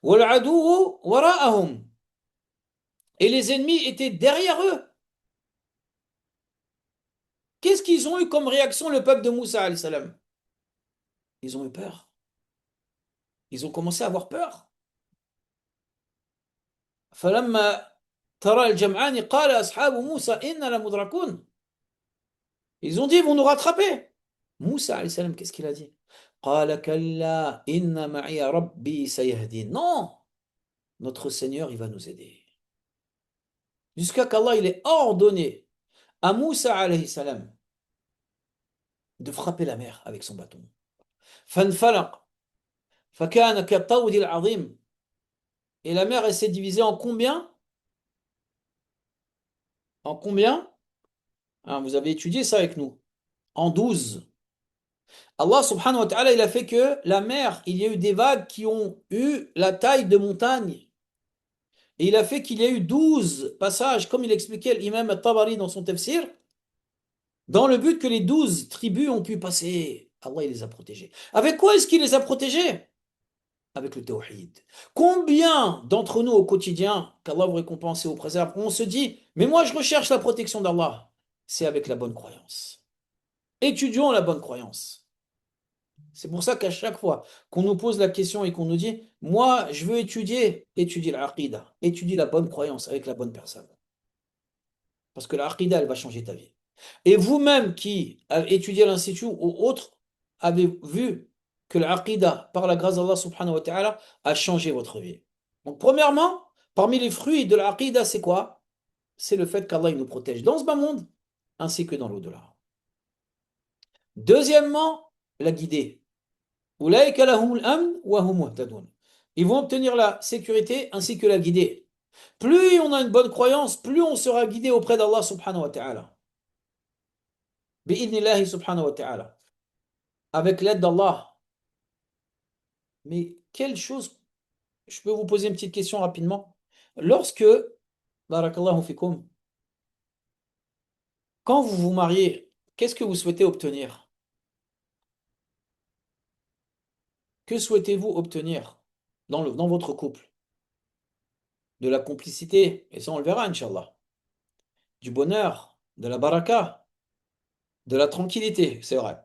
Wal-aduwu wara'ahum, et les ennemis étaient derrière eux. Qu'est-ce qu'ils ont eu comme réaction le peuple de Moussa alayhi salam? Ils ont eu peur. Ils ont commencé à avoir peur. فلما ترى الجمعان قال أصحاب موسى إننا لمدركون. Ils ont dit, ils vont nous rattraper. Moussa alayhi salam, qu'est-ce qu'il a dit? قال كلا إن معي ربي سيهدين. Non, notre Seigneur, il va nous aider. Jusqu'à qu'Allah, il ait ordonné à Moussa alayhi salam de frapper la mer avec son bâton. فانفلق فكان كالطود العظيم. Et la mer, elle s'est divisée en combien? En combien? Hein, vous avez étudié ça avec nous. En 12. Allah subhanahu wa ta'ala, il a fait que la mer, il y a eu des vagues qui ont eu la taille de montagnes. Et il a fait qu'il y a eu 12 passages, comme il expliquait l'imam al-Tabari dans son tafsir, dans le but que les 12 tribus ont pu passer. Allah, il les a protégés. Avec quoi est-ce qu'il les a protégés? Avec le tawhid. Combien d'entre nous au quotidien, qu'Allah vous récompense et vous préserve, on se dit, mais moi je recherche la protection d'Allah. C'est avec la bonne croyance. Étudions la bonne croyance. C'est pour ça qu'à chaque fois qu'on nous pose la question et qu'on nous dit, moi, je veux étudier l'aqidah, étudier la bonne croyance avec la bonne personne. Parce que l'aqidah, elle va changer ta vie. Et vous-même qui avez étudié à l'Institut ou autre, avez vu que l'aqidah, par la grâce d'Allah subhanahu wa ta'ala, a changé votre vie. Donc, premièrement, parmi les fruits de l'aqidah, c'est quoi? C'est le fait qu'Allah il nous protège dans ce bas monde, ainsi que dans l'au-delà. Deuxièmement, la guidée. Ulaïka lahumul amn wa hum muhtadun. Ils vont obtenir la sécurité ainsi que la guidée. Plus on a une bonne croyance, plus on sera guidé auprès d'Allah subhanahu wa ta'ala. Bi'idnillahi subhanahu wa ta'ala. Avec l'aide d'Allah. Mais quelle chose Je peux vous poser une petite question rapidement. Lorsque, barakallahu fikum, quand vous vous mariez, qu'est-ce que vous souhaitez obtenir? Que souhaitez-vous obtenir dans votre couple? De la complicité, et ça on le verra, Inch'Allah. Du bonheur, de la baraka, de la tranquillité, c'est vrai.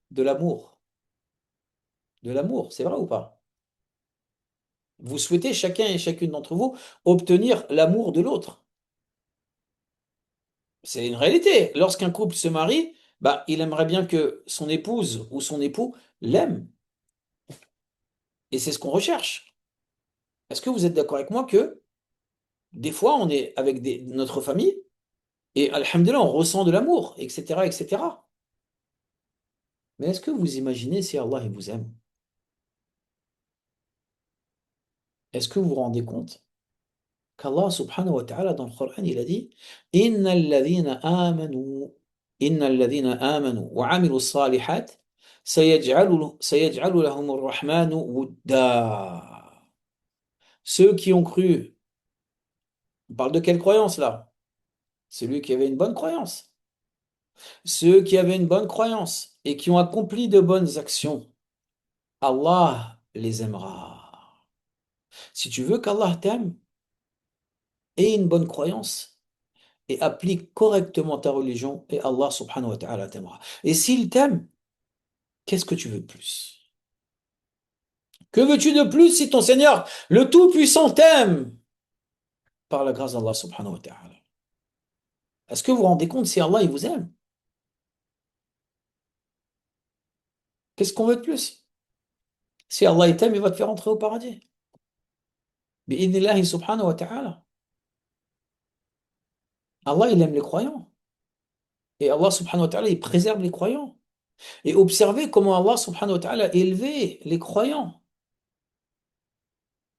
De l'amour. De l'amour, c'est vrai ou pas? Vous souhaitez chacun et chacune d'entre vous obtenir l'amour de l'autre. C'est une réalité. Lorsqu'un couple se marie, bah, il aimerait bien que son épouse ou son époux l'aime. Et c'est ce qu'on recherche. Est-ce que vous êtes d'accord avec moi que des fois on est avec notre famille et alhamdulillah on ressent de l'amour, etc., etc. Mais est-ce que vous imaginez si Allah il vous aime? Est-ce que vous vous rendez compte qu'Allah subhanahu wa ta'ala dans le Coran il a dit Innal ladhina amanu Innal ladhina amanu wa amilu salihat sayaj'alu lahum ar-rahmanu wudda. Ceux qui ont cru, on parle de quelle croyance là? Celui qui avait une bonne croyance. Ceux qui avaient une bonne croyance et qui ont accompli de bonnes actions, Allah les aimera. Si tu veux qu'Allah t'aime, aie une bonne croyance et applique correctement ta religion et Allah subhanahu wa ta'ala t'aimera. Et s'il t'aime, qu'est-ce que tu veux de plus? Que veux-tu de plus si ton Seigneur, le Tout-Puissant, t'aime par la grâce d'Allah subhanahu wa ta'ala? Est-ce que vous vous rendez compte si Allah il vous aime? Qu'est-ce qu'on veut de plus? Si Allah il t'aime, il va te faire entrer au paradis. Bi'idhnillahi subhanahu wa ta'ala. Allah il aime les croyants. Et Allah subhanahu wa ta'ala il préserve les croyants. Et observez comment Allah subhanahu wa ta'ala a élevé les croyants,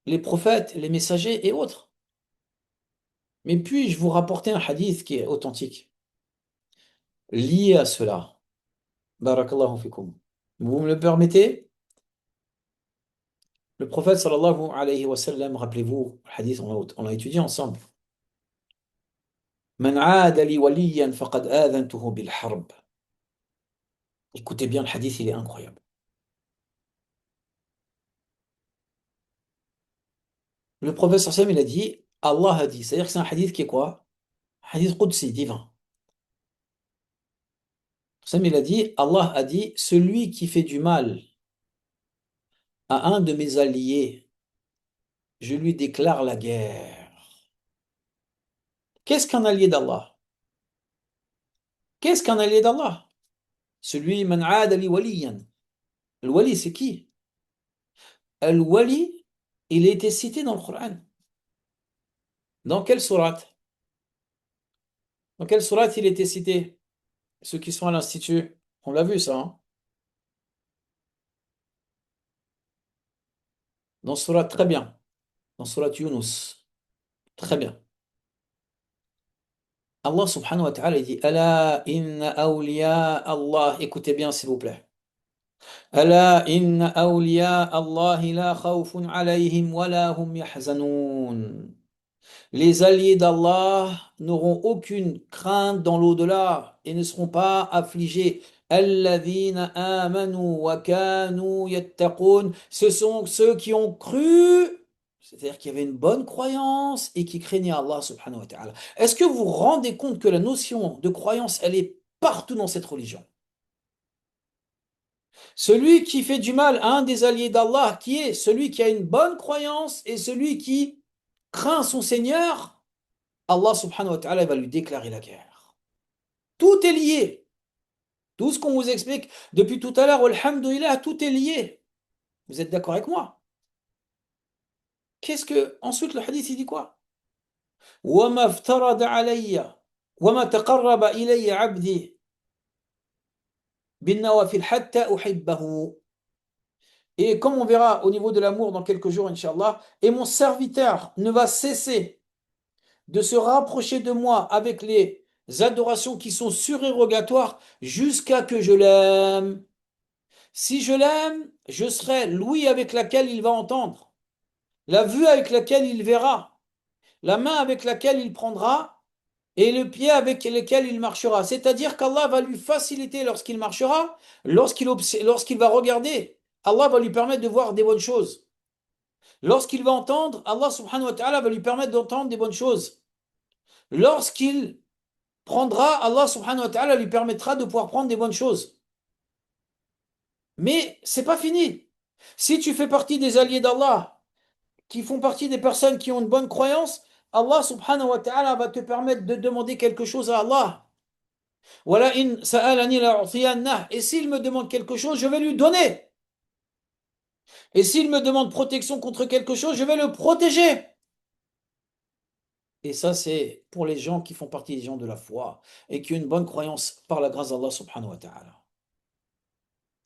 les prophètes, les messagers et autres. Mais puis-je vous rapporter un hadith qui est authentique, lié à cela? Barakallahu fikum. Vous me le permettez? Le prophète sallallahu alayhi wa sallam, rappelez-vous, le hadith, on l'a étudié ensemble. Man aada li waliyan faqad adhantuhu bil harb. Écoutez bien, le hadith, il est incroyable. Le prophète sallallahu alayhi wa sallam, il a dit, Allah a dit, c'est-à-dire que c'est un hadith qui est quoi? Un hadith qudsi, divin. Sam, il a dit, Allah a dit, celui qui fait du mal à un de mes alliés, je lui déclare la guerre. Qu'est-ce qu'un allié d'Allah? Qu'est-ce qu'un allié d'Allah? Celui man aada li waliyan. Le wali, c'est qui? Le wali, il a été cité dans le Coran. Dans quelle sourate? Dans quelle sourate il a été cité? Ceux qui sont à l'institut, on l'a vu ça, hein? Dans sourate, très bien. Dans sourate Yunus, très bien. Allah subhanahu wa ta'ala il dit, Ala inna awliya Allah. Écoutez bien s'il vous plaît. ألا إن أولياء الله لا خوف عليهم ولا هم يحزنون. Les alliés d'Allah n'auront aucune crainte dans l'au-delà et ne seront pas affligés. الذين آمنوا وكانوا يتقون. Ce sont ceux qui ont cru, c'est-à-dire qui avaient une bonne croyance et qui craignaient Allah subhanahu wa ta'ala. Est-ce que vous vous rendez compte que la notion de croyance, elle est partout dans cette religion? Celui qui fait du mal à un des alliés d'Allah, qui est celui qui a une bonne croyance et celui qui craint son Seigneur, Allah subhanahu wa ta'ala va lui déclarer la guerre. Tout est lié. Tout ce qu'on vous explique depuis tout à l'heure, alhamdoulilah, tout est lié. Vous êtes d'accord avec moi? Qu'est-ce que, ensuite le hadith il dit quoi? وَمَا افْتَرَضَ عَلَيَّ وَمَا تَقَرَّبَ إِلَيَّ عَبْدِي بِالنَّوَافِلِ حَتَّى أُحِبَّهُ. Et comme on verra au niveau de l'amour dans quelques jours, Inch'Allah, et mon serviteur ne va cesser de se rapprocher de moi avec les adorations qui sont surérogatoires jusqu'à que je l'aime. Si je l'aime, je serai l'ouïe avec laquelle il va entendre, la vue avec laquelle il verra, la main avec laquelle il prendra et le pied avec lequel il marchera. C'est-à-dire qu'Allah va lui faciliter lorsqu'il marchera, lorsqu'il va regarder, Allah va lui permettre de voir des bonnes choses. Lorsqu'il va entendre, Allah subhanahu wa ta'ala va lui permettre d'entendre des bonnes choses. Lorsqu'il prendra, Allah subhanahu wa ta'ala lui permettra de pouvoir prendre des bonnes choses. Mais c'est pas fini. Si tu fais partie des alliés d'Allah, qui font partie des personnes qui ont une bonne croyance, Allah subhanahu wa ta'ala va te permettre de demander quelque chose à Allah. Voilà in sa'alani la'u'tiyannah. Et s'il me demande quelque chose, je vais lui donner. Et s'il me demande protection contre quelque chose, je vais le protéger. Et ça, c'est pour les gens qui font partie des gens de la foi et qui ont une bonne croyance par la grâce d'Allah subhanahu wa ta'ala.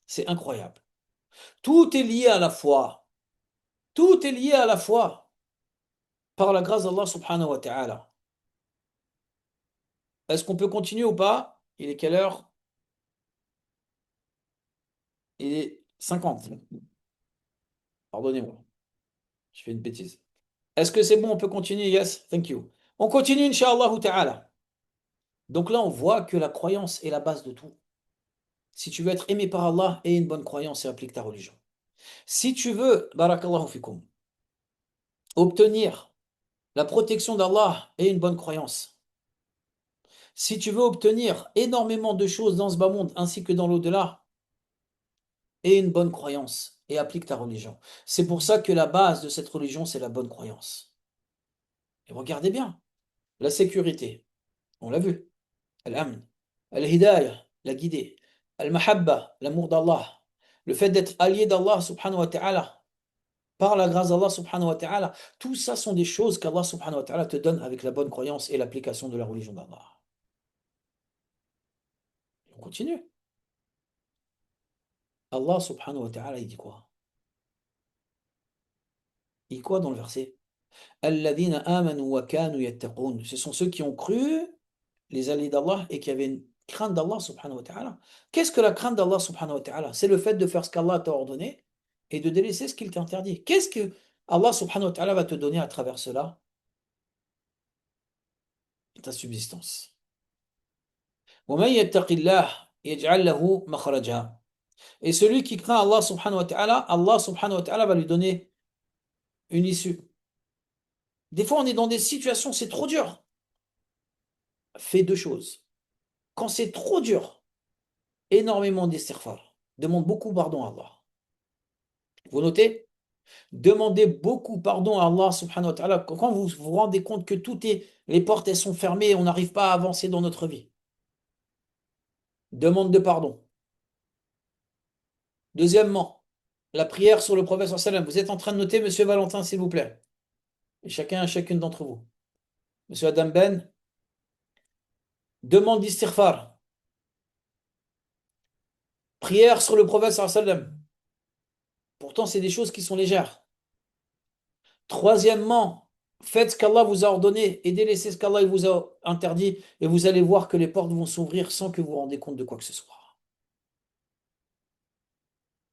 C'est incroyable. Tout est lié à la foi. Tout est lié à la foi par la grâce d'Allah subhanahu wa ta'ala. Est-ce qu'on peut continuer ou pas? Il est quelle heure? Il est 50. Pardonnez-moi, je fais une bêtise. Est-ce que c'est bon? On peut continuer? Yes, thank you. On continue, Inch'Allah ta'ala. Donc là, on voit que la croyance est la base de tout. Si tu veux être aimé par Allah, aie une bonne croyance et applique ta religion. Si tu veux, barakallahu fikum, obtenir la protection d'Allah et une bonne croyance. Si tu veux obtenir énormément de choses dans ce bas monde ainsi que dans l'au-delà, et une bonne croyance et applique ta religion. C'est pour ça que la base de cette religion, c'est la bonne croyance. Et regardez bien, la sécurité, on l'a vu, al-amn, al-hidayah, la guidée, al-mahabba, l'amour d'Allah, le fait d'être allié d'Allah subhanahu wa ta'ala, par la grâce d'Allah subhanahu wa ta'ala, tout ça sont des choses qu'Allah subhanahu wa ta'ala te donne avec la bonne croyance et l'application de la religion d'Allah. On continue. Allah subhanahu wa ta'ala, il dit quoi? Il dit quoi dans le verset? Alladhina amanu wa kanu yattaqun. Ce sont ceux qui ont cru, les alliés d'Allah, et qui avaient une crainte d'Allah subhanahu wa ta'ala. Qu'est-ce que la crainte d'Allah subhanahu wa ta'ala? C'est le fait de faire ce qu'Allah t'a ordonné et de délaisser ce qu'il t'a interdit. Qu'est-ce que Allah subhanahu wa ta'ala va te donner à travers cela? Ta subsistance. وَمَن يَتَّقِ اللَّهَ يَجْعَل لَّهُ مَخْرَجًا. Et celui qui craint Allah subhanahu wa ta'ala va lui donner une issue. Des fois, on est dans des situations, c'est trop dur. Fais deux choses. Quand c'est trop dur, énormément d'istighfar. Demande beaucoup pardon à Allah. Vous notez? Demandez beaucoup pardon à Allah subhanahu wa ta'ala quand vous vous rendez compte que les portes elles sont fermées et on n'arrive pas à avancer dans notre vie. Demande de pardon. Deuxièmement, la prière sur le prophète sallallahu alayhi wa sallam. Vous êtes en train de noter, monsieur Valentin, s'il vous plaît. Et chacune d'entre vous. Monsieur Adam Ben, demande d'istighfar. Prière sur le prophète sallallahu alayhi wa sallam. Pourtant, c'est des choses qui sont légères. Troisièmement, faites ce qu'Allah vous a ordonné et délaissez ce qu'Allah vous a interdit et vous allez voir que les portes vont s'ouvrir sans que vous vous rendez compte de quoi que ce soit.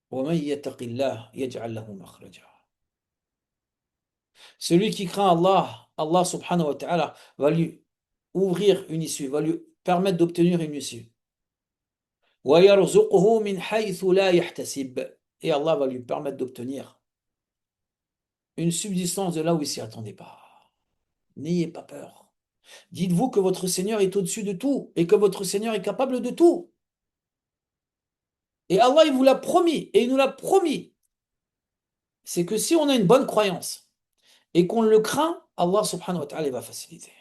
وَمَن يَتَّقِ اللَّهَ يَجْعَل لَّهُ مَخْرَجًا. Celui qui craint Allah, Allah subhanahu wa ta'ala va lui ouvrir une issue, va lui permettre d'obtenir une issue. وَيَرْزُقْهُ مِنْ حَيْثُ لَا يَحْتَسِبْ. Et Allah va lui permettre d'obtenir une subsistance de là où il s'y attendait pas. N'ayez pas peur. Dites-vous que votre Seigneur est au-dessus de tout et que votre Seigneur est capable de tout. Et Allah, il vous l'a promis et il nous l'a promis. C'est que si on a une bonne croyance et qu'on le craint, Allah subhanahu wa ta'ala va faciliter.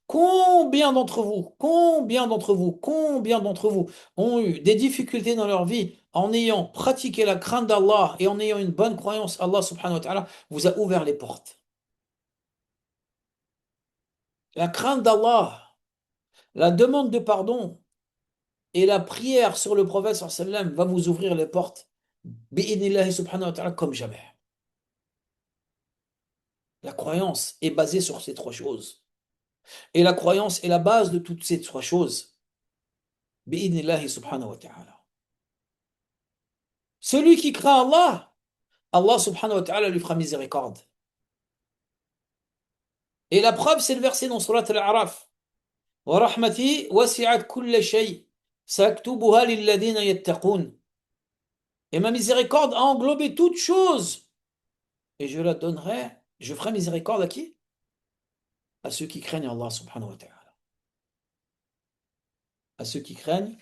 Combien d'entre vous ont eu des difficultés dans leur vie en ayant pratiqué la crainte d'Allah et en ayant une bonne croyance, Allah subhanahu wa ta'ala vous a ouvert les portes. La crainte d'Allah, la demande de pardon et la prière sur le prophète sallallahu alayhi wa sallam va vous ouvrir les portes bi'idnillahi subhanahu wa ta'ala comme jamais. La croyance est basée sur ces trois choses. Et la croyance est la base de toutes ces trois choses. Bi'idnillahi subhanahu wa ta'ala. Celui qui craint Allah, Allah subhanahu wa ta'ala lui fera miséricorde. Et la preuve, c'est le verset dans Surat Al-A'raf. Wa rahmati wasi'at kulla shay, saktubuha lilladhina yattaqun. Et ma miséricorde a englobé toute chose. Et je la donnerai, je ferai miséricorde à qui? À ceux qui craignent Allah subhanahu wa ta'ala. À ceux qui craignent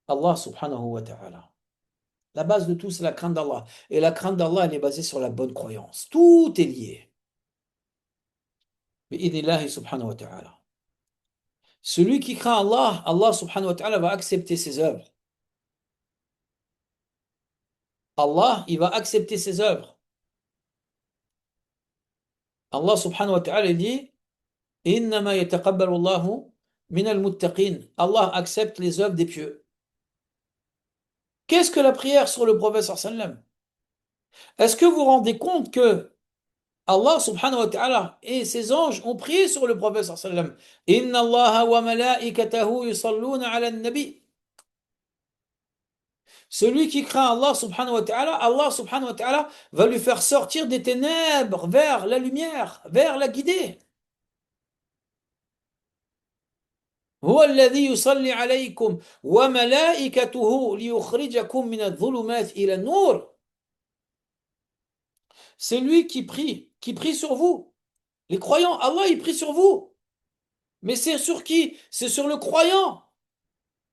Allah subhanahu wa ta'ala. La base de tout, c'est la crainte d'Allah. Et la crainte d'Allah, elle est basée sur la bonne croyance. Tout est lié. Bi'idhnillahi subhanahu wa ta'ala. Celui qui craint Allah, Allah subhanahu wa ta'ala va accepter ses œuvres. Allah, il va accepter ses œuvres. Allah subhanahu wa ta'ala dit Innama yataqabbalu Allahu minal muttaqin. Allah accepte les œuvres des pieux. Qu'est-ce que la prière sur le prophète sallallahu alayhi wa sallam? Est-ce que vous vous rendez compte que Allah subhanahu wa ta'ala et ses anges ont prié sur le prophète sallallahu alayhi wa sallam? Inna Allaha wa malaikatahu yusalluna ala nabi. Celui qui craint Allah subhanahu wa ta'ala, Allah subhanahu wa ta'ala va lui faire sortir des ténèbres vers la lumière, vers la guidée. هو الذي يصلي عليكم وملائكته ليخرجكم من الظلمات إلى النور. C'est lui qui prie sur vous. Les croyants, Allah, il prie sur vous. Mais c'est sur qui? C'est sur le croyant.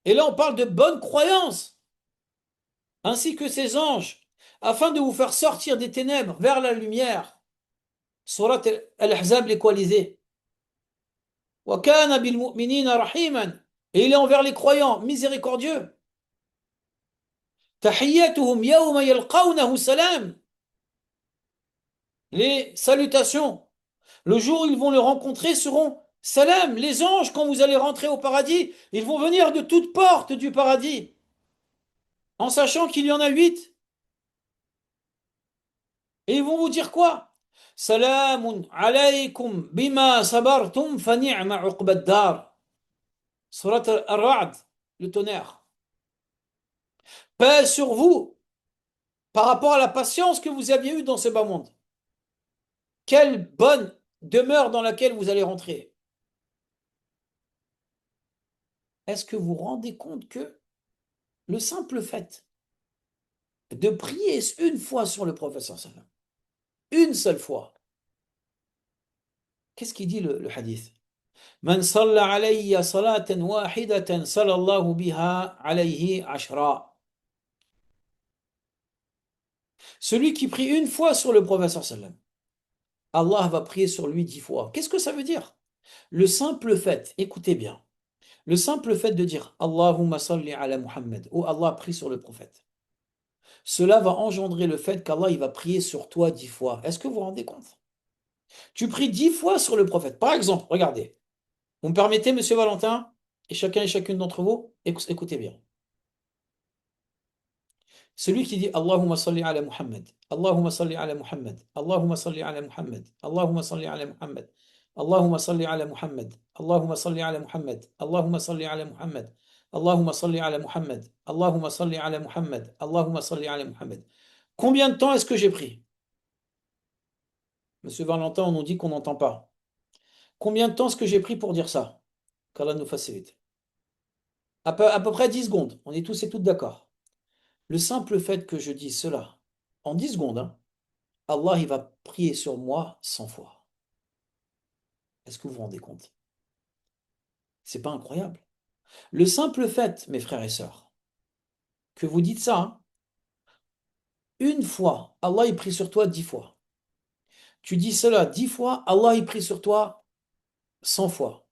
Et là, on parle de bonne croyance, ainsi que ses anges, afin de vous faire sortir des ténèbres vers la lumière. Surat Al-Ahzab, les coalisés. وَكَانَ بِالْمُؤْمِنِينَ رَحِيمًا. Et il est envers les croyants, miséricordieux. تَحِيَّتُهُمْ يَوْمَ يَلْقَوْنَهُ سَلَامٌ. Les salutations, le jour où ils vont le rencontrer, seront salam. Les anges, quand vous allez rentrer au paradis, ils vont venir de toutes portes du paradis, en sachant qu'il y en a 8. Et ils vont vous dire quoi? Salamun alaykum bima sabartum fa ni'ma uqbad dar. Surat Ar-Ra'd, le tonnerre. Paix sur vous par rapport à la patience que vous aviez eue dans ce bas monde. Quelle bonne demeure dans laquelle vous allez rentrer. Est-ce que vous vous rendez compte que le simple fait de prier une fois sur le prophète sallallahu alayhi wa sallam, une seule fois, qu'est-ce qu'il dit le hadith? Man salla alayya salatan wahidatan sallallahu biha alayhi ashra. Celui qui prie une fois sur le prophète sallallahu alayhi wa sallam, Allah va prier sur lui 10 fois. Qu'est-ce que ça veut dire? Le simple fait, écoutez bien, le simple fait de dire Allahumma salli ala Muhammad, ou Allah prie sur le prophète, cela va engendrer le fait qu'Allah il va prier sur toi 10 fois. Est-ce que vous vous rendez compte? Tu pries 10 fois sur le prophète. Par exemple, regardez, vous me permettez, monsieur Valentin, et chacun et chacune d'entre vous, écoutez bien. Celui qui dit Allahumma salli ala Muhammad, Allahumma salli ala Muhammad, Allahumma salli ala Muhammad, Allahumma salli ala Muhammad, Allahumma salli ala Muhammad, Allahumma salli ala Muhammad, Allahumma salli ala Muhammad, Allahumma salli ala Muhammad, Allahumma salli ala Muhammad, Allahumma salli ala Muhammad. Combien de temps est-ce que j'ai pris? Monsieur Valentin, on nous dit qu'on n'entend pas. Combien de temps est-ce que j'ai pris pour dire ça? Qu'Allah nous facilite. À peu près 10 secondes. On est tous et toutes d'accord. Le simple fait que je dise cela, en 10 secondes, hein, Allah il va prier sur moi 100 fois. Est-ce que vous vous rendez compte? C'est pas incroyable? Le simple fait, mes frères et sœurs, que vous dites ça, hein, une fois, Allah il prie sur toi 10 fois. Tu dis cela 10 fois, Allah il prie sur toi 100 fois.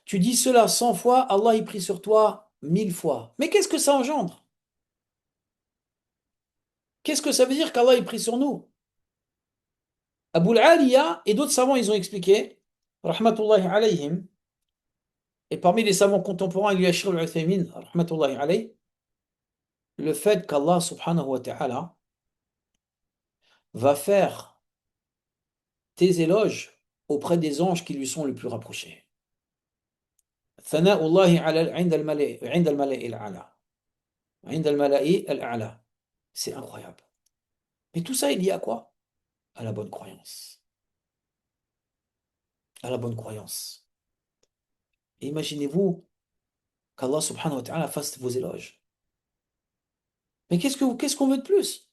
Tu dis cela 100 fois, Allah il prie sur toi 1000 fois. Mais qu'est-ce que ça engendre? Qu'est-ce que ça veut dire qu'Allah il prie sur nous? Abu al-Aliya et d'autres savants, ils ont expliqué, rahmatullahi alayhim, et parmi les savants contemporains, il y a Cheikh al-Uthaymin, rahmatullahi alayhi, le fait qu'Allah subhanahu wa ta'ala va faire tes éloges auprès des anges qui lui sont les plus rapprochés. Thana'ullahi ala 'inda al-mala'i al-a'la. 'Inda al-mala'i al-a'la. C'est incroyable. Mais tout ça est lié à quoi? À la bonne croyance. À la bonne croyance. Et imaginez-vous qu'Allah subhanahu wa ta'ala fasse vos éloges. Mais qu'est-ce qu'on veut de plus?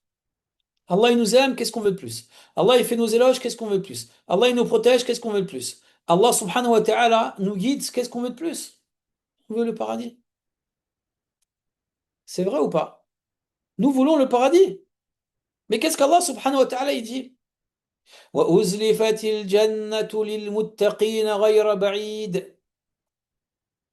Allah, il nous aime, qu'est-ce qu'on veut de plus? Allah, il fait nos éloges, qu'est-ce qu'on veut de plus? Allah, il nous protège, qu'est-ce qu'on veut de plus? Allah subhanahu wa ta'ala nous guide, qu'est-ce qu'on veut de plus? On veut le paradis. C'est vrai ou pas? Nous voulons le paradis. Mais qu'est-ce qu'Allah subhanahu wa ta'ala il dit? وَأُزْلِفَتِ الْجَنَّةُ لِلْمُتَّقِينَ غَيْرَ بَعِيدٍ.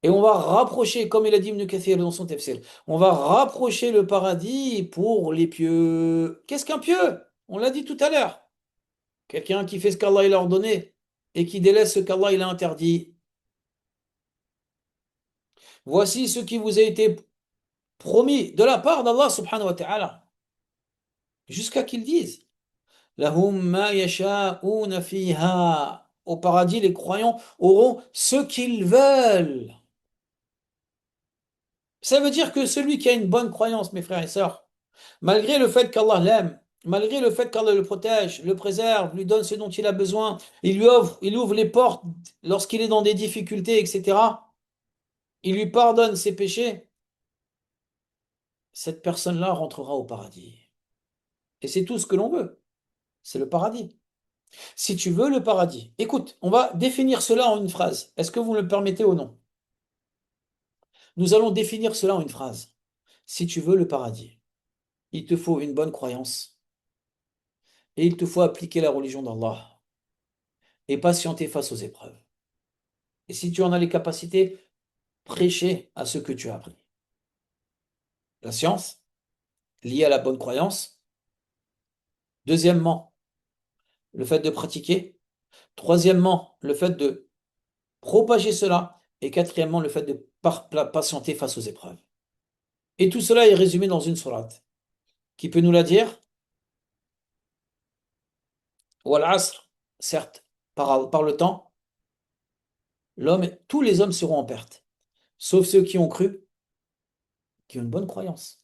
Et on va rapprocher, comme il a dit Ibn Kathir dans son tafsir, on va rapprocher le paradis pour les pieux. Qu'est-ce qu'un pieux? On l'a dit tout à l'heure. Quelqu'un qui fait ce qu'Allah il a ordonné et qui délaisse ce qu'Allah il a interdit. Voici ce qui vous a été promis de la part d'Allah subhanahu wa ta'ala. Jusqu'à qu'il dise, Lahum ma yasha'una fiha. Au paradis, les croyants auront ce qu'ils veulent. Ça veut dire que celui qui a une bonne croyance, mes frères et sœurs, malgré le fait qu'Allah l'aime, malgré le fait qu'Allah le protège, le préserve, lui donne ce dont il a besoin, il ouvre les portes lorsqu'il est dans des difficultés, etc. Il lui pardonne ses péchés, cette personne-là rentrera au paradis. Et c'est tout ce que l'on veut, c'est le paradis. Si tu veux le paradis, écoute, on va définir cela en une phrase. Est-ce que vous me le permettez ou non? Nous allons définir cela en une phrase. Si tu veux le paradis, il te faut une bonne croyance et il te faut appliquer la religion d'Allah et patienter face aux épreuves. Et si tu en as les capacités, prêcher à ce que tu as appris. La science, liée à la bonne croyance. Deuxièmement, le fait de pratiquer. Troisièmement, le fait de propager cela. Et quatrièmement, le fait de patienter face aux épreuves. Et tout cela est résumé dans une sourate. Qui peut nous la dire? Wal asr, certes, par le temps, tous les hommes seront en perte. Sauf ceux qui ont cru, qui ont une bonne croyance,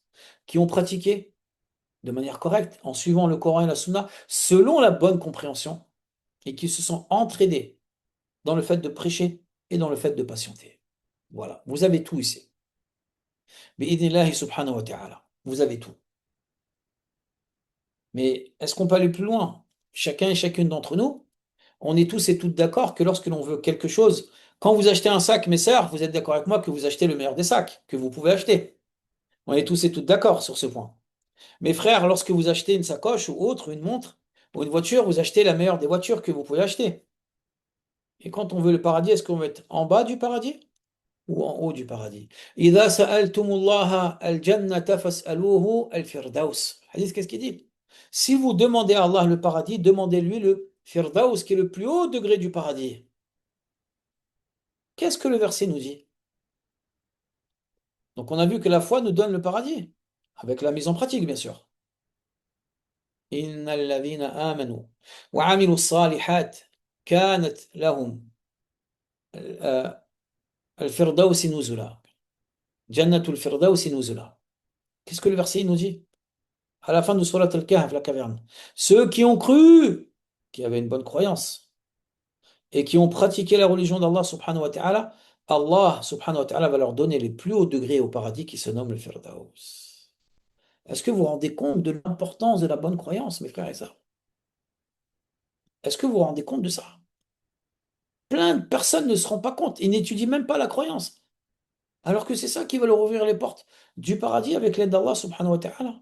qui ont pratiqué de manière correcte, en suivant le Coran et la Sunna, selon la bonne compréhension, et qui se sont entraînés dans le fait de prêcher et dans le fait de patienter. Voilà, vous avez tout ici. Bi'idhnillahi subhanahu wa ta'ala. Vous avez tout. Mais est-ce qu'on peut aller plus loin? Chacun et chacune d'entre nous, on est tous et toutes d'accord que lorsque l'on veut quelque chose, quand vous achetez un sac, mes sœurs, vous êtes d'accord avec moi que vous achetez le meilleur des sacs que vous pouvez acheter. On est tous et toutes d'accord sur ce point. Mes frères, lorsque vous achetez une sacoche ou autre, une montre ou une voiture, vous achetez la meilleure des voitures que vous pouvez acheter. Et quand on veut le paradis, est-ce qu'on va être en bas du paradis ou en haut du paradis? إِذَا سَأَلْتُمُ اللَّهَ الْجَنَّةَ فَاسْأَلُوهُ الْفِرْدَوْسِ. Hadith, qu'est-ce qu'il dit? Si vous demandez à Allah le paradis, demandez-lui le Firdaus, qui est le plus haut degré du paradis. Qu'est-ce que le verset nous dit? Donc on a vu que la foi nous donne le paradis, avec la mise en pratique, bien sûr. إِنَّ الَّذِينَ آمَنُوا وَعَمِلُوا الصَّالِحَاتِ كَانَتْ لَهُمْ الْفِرْدَوْسِ نُزُلًا. Jannatul Firdausi nuzula. Qu'est-ce que le verset nous dit? À la fin de Surat Al-Kahf, la caverne. Ceux qui ont cru, qui avaient une bonne croyance, et qui ont pratiqué la religion d'Allah subhanahu wa ta'ala, Allah subhanahu wa ta'ala va leur donner les plus hauts degrés au paradis qui se nomme le Firdaus. Est-ce que vous vous rendez compte de l'importance de la bonne croyance, mes frères et sœurs? Est-ce que vous vous rendez compte de ça? Plein de personnes ne se rendent pas compte. Ils n'étudient même pas la croyance. Alors que c'est ça qui va leur ouvrir les portes du paradis avec l'aide d'Allah subhanahu wa ta'ala.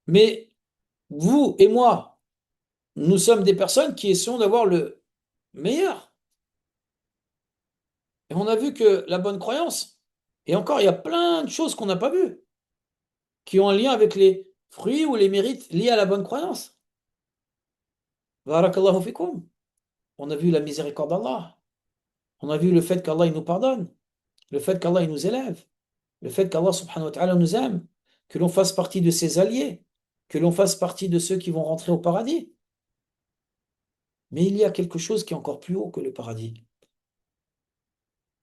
Mais vous et moi, nous sommes des personnes qui essayons d'avoir le meilleur. Et on a vu que la bonne croyance, et encore, il y a plein de choses qu'on n'a pas vues, qui ont un lien avec les fruits ou les mérites liés à la bonne croyance. Barakallahu fikum. On a vu la miséricorde d'Allah. On a vu le fait qu'Allah il nous pardonne, le fait qu'Allah il nous élève, le fait qu'Allah subhanahu wa ta'ala nous aime, que l'on fasse partie de ses alliés, que l'on fasse partie de ceux qui vont rentrer au paradis. Mais il y a quelque chose qui est encore plus haut que le paradis.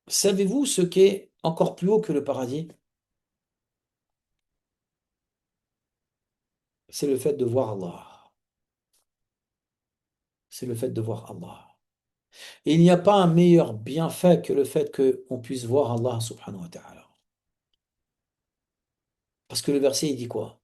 Savez-vous ce qui est encore plus haut que le paradis? c'est le fait de voir Allah. C'est le fait de voir Allah. Et il n'y a pas un meilleur bienfait que le fait qu'on puisse voir Allah subhanahu wa ta'ala. Parce que le verset, il dit quoi?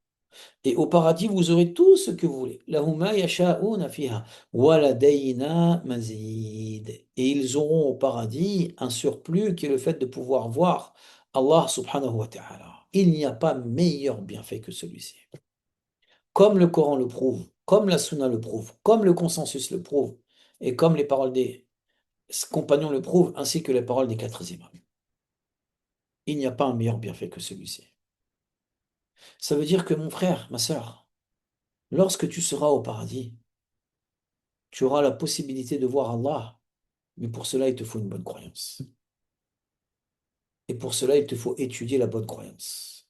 Et au paradis, vous aurez tout ce que vous voulez. Lahum ma yasha'una fiha, wa ladayna mazid. Et ils auront au paradis un surplus qui est le fait de pouvoir voir Allah subhanahu wa ta'ala. Il n'y a pas meilleur bienfait que celui-ci. Comme le Coran le prouve, comme la Sunna le prouve, comme le consensus le prouve, et comme les paroles des compagnons le prouvent, ainsi que les paroles des quatre imams. Il n'y a pas un meilleur bienfait que celui-ci. Ça veut dire que mon frère, ma sœur, lorsque tu seras au paradis, tu auras la possibilité de voir Allah, mais pour cela, il te faut une bonne croyance. Et pour cela, il te faut étudier la bonne croyance.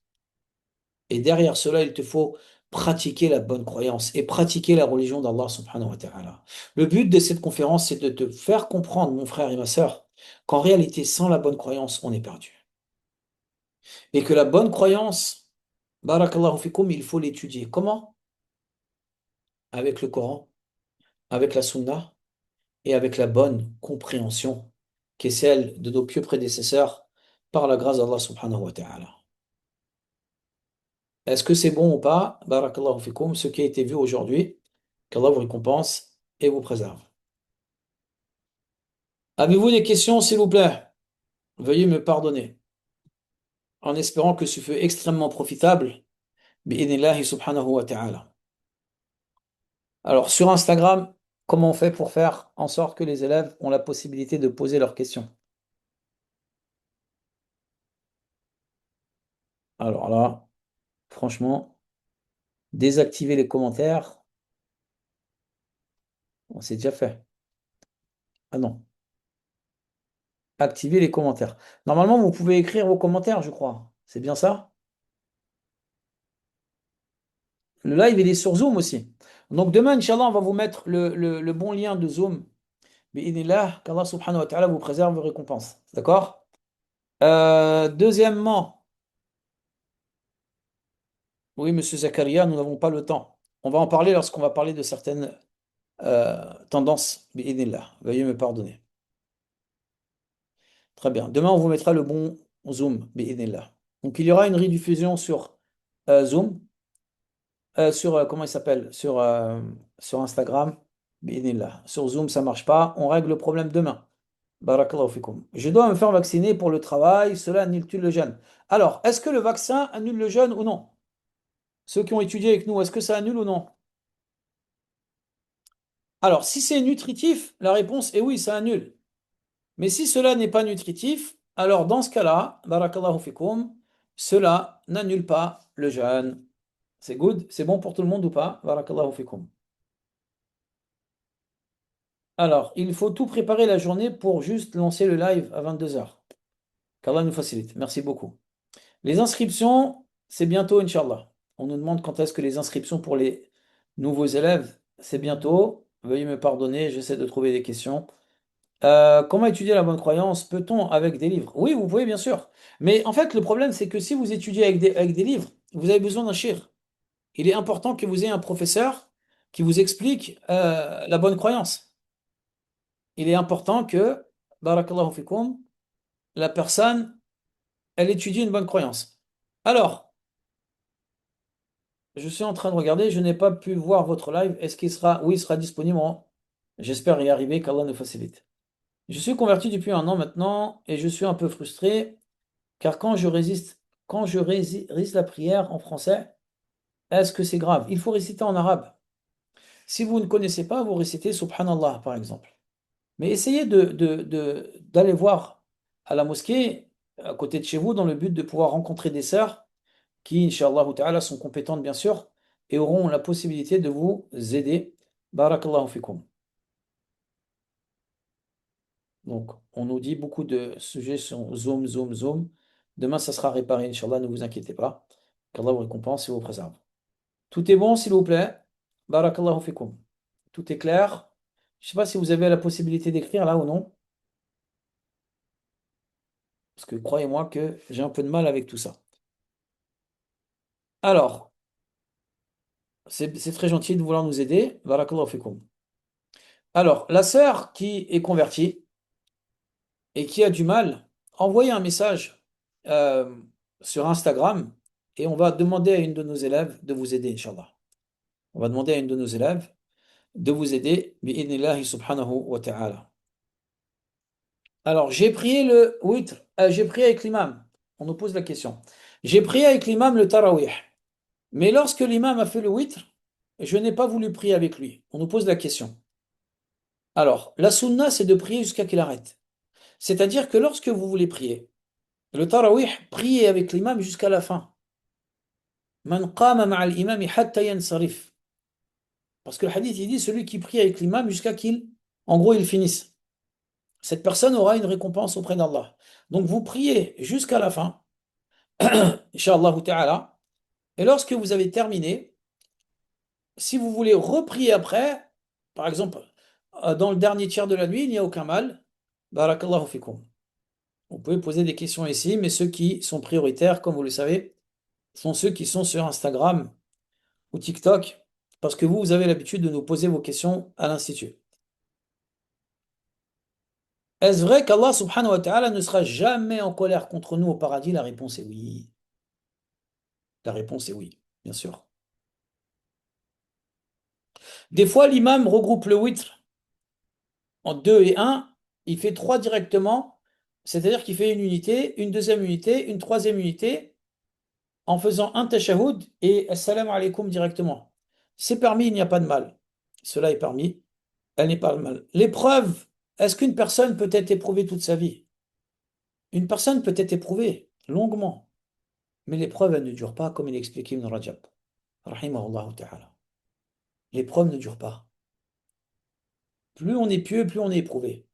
Et derrière cela, il te faut pratiquer la bonne croyance et pratiquer la religion d'Allah subhanahu wa ta'ala. Le but de cette conférence, c'est de te faire comprendre, mon frère et ma sœur, qu'en réalité, sans la bonne croyance, on est perdu. Et que la bonne croyance, barakallahu fikum, il faut l'étudier. Comment? Avec le Coran, avec la Sunna et avec la bonne compréhension, qui est celle de nos pieux prédécesseurs, par la grâce d'Allah subhanahu wa ta'ala. Est-ce que c'est bon ou pas? Barakallahu fikum, ce qui a été vu aujourd'hui, qu'Allah vous récompense et vous préserve. Avez-vous des questions, s'il vous plaît? Veuillez me pardonner, en espérant que ce fut extrêmement profitable. Bi'idhnillahi subhanahu wa ta'ala. Alors, sur Instagram, comment on fait pour faire en sorte que les élèves ont la possibilité de poser leurs questions? Alors là, franchement, désactiver les commentaires, on s'est déjà fait. Ah non, activer les commentaires. Normalement, vous pouvez écrire vos commentaires, je crois. C'est bien ça? Le live, il est sur Zoom aussi. Donc demain, Inch'Allah, on va vous mettre le bon lien de Zoom. Bi'idhnillah, qu'Allah subhanahu wa ta'ala vous préserve vos récompenses. D'accord? Deuxièmement, oui, monsieur Zakaria, nous n'avons pas le temps. On va en parler lorsqu'on va parler de certaines tendances. Bi'idhnillah. Veuillez me pardonner. Très bien. Demain, on vous mettra le bon Zoom, bi'idhnillah. Donc, il y aura une rediffusion sur Zoom, comment il s'appelle? Sur Instagram, bi'idhnillah. Sur Zoom, ça marche pas. On règle le problème demain. Barakallahu fikum. Je dois me faire vacciner pour le travail. Cela annule-t-il le jeûne? Alors, est-ce que le vaccin annule le jeûne ou non? Ceux qui ont étudié avec nous, est-ce que ça annule ou non? Alors, si c'est nutritif, la réponse est oui, ça annule. Mais si cela n'est pas nutritif, alors dans ce cas-là, barakallahu fikum, cela n'annule pas le jeûne. C'est good? C'est bon pour tout le monde ou pas? Barakallahu fikum. Alors, il faut tout préparer la journée pour juste lancer le live à 22 heures. Qu'Allah nous facilite. Merci beaucoup. Les inscriptions, c'est bientôt, Inch'Allah. On nous demande quand est-ce que les inscriptions pour les nouveaux élèves, c'est bientôt. Veuillez me pardonner, j'essaie de trouver des questions. Comment étudier la bonne croyance? Peut-on avec des livres? Oui, vous pouvez bien sûr. Mais en fait, le problème, c'est que si vous étudiez avec des livres, vous avez besoin d'un shir. Il est important que vous ayez un professeur qui vous explique la bonne croyance. Il est important que, barakallahu fikum, la personne, elle étudie une bonne croyance. Alors, je suis en train de regarder, je n'ai pas pu voir votre live. Est-ce qu'il sera, oui, il sera disponible. J'espère y arriver, qu'Allah nous facilite. Je suis converti depuis un an maintenant et je suis un peu frustré car quand je récite la prière en français, est-ce que c'est grave? Il faut réciter en arabe. Si vous ne connaissez pas, vous récitez Subhanallah, par exemple. Mais essayez d'aller voir à la mosquée, à côté de chez vous, dans le but de pouvoir rencontrer des sœurs qui, Inch'Allah ta'ala, sont compétentes, bien sûr, et auront la possibilité de vous aider. Barakallahu fikum. Donc, on nous dit beaucoup de sujets sur Zoom, Zoom, Zoom. Demain, ça sera réparé, Inch'Allah, ne vous inquiétez pas. Qu'Allah vous récompense et vous préserve. Tout est bon, s'il vous plaît. Barakallahu fikum. Tout est clair. Je ne sais pas si vous avez la possibilité d'écrire là ou non, parce que croyez-moi que j'ai un peu de mal avec tout ça. Alors, C'est très gentil de vouloir nous aider. Barakallahu fikum. Alors, la sœur qui est convertie et qui a du mal, envoyez un message euh, sur Instagram et on va demander à une de nos élèves de vous aider, Inch'Allah. On va demander à une de nos élèves de vous aider, bi'idhnillahi subhanahu wa ta'ala. Alors, j'ai prié le witr, j'ai prié avec l'imam. On nous pose la question. J'ai prié avec l'imam le tarawih. Mais lorsque l'imam a fait le witr, je n'ai pas voulu prier avec lui. On nous pose la question. Alors, la sunna, c'est de prier jusqu'à qu'il arrête. C'est-à-dire que lorsque vous voulez prier, le tarawih, priez avec l'imam jusqu'à la fin. Man qama ma'al imami hatta yansarif. Parce que le hadith, il dit celui qui prie avec l'imam jusqu'à qu'il, en gros, il finisse. Cette personne aura une récompense auprès d'Allah. Donc, vous priez jusqu'à la fin, Inch'Allah ta'ala. Et lorsque vous avez terminé, si vous voulez reprier après, par exemple, dans le dernier tiers de la nuit, il n'y a aucun mal. Barakallahu fikum. Vous pouvez poser des questions ici, mais ceux qui sont prioritaires, comme vous le savez, sont ceux qui sont sur Instagram ou TikTok, parce que vous avez l'habitude de nous poser vos questions à l'Institut. Est-ce vrai qu'Allah subhanahu wa ta'ala ne sera jamais en colère contre nous au paradis? La réponse est oui. La réponse est oui, bien sûr. Des fois, l'imam regroupe le witr en deux et un, il fait trois directement, c'est-à-dire qu'il fait une unité, une deuxième unité, une troisième unité, en faisant un tashahhud et assalamu alaikum directement. C'est permis, il n'y a pas de mal. Cela est permis, elle n'est pas de mal. L'épreuve, est-ce qu'une personne peut être éprouvée toute sa vie? Une personne peut être éprouvée longuement, mais l'épreuve, elle ne dure pas, comme il explique Ibn Rajab. Rahimahullah ta'ala. L'épreuve ne dure pas. Plus on est pieux, plus on est éprouvé.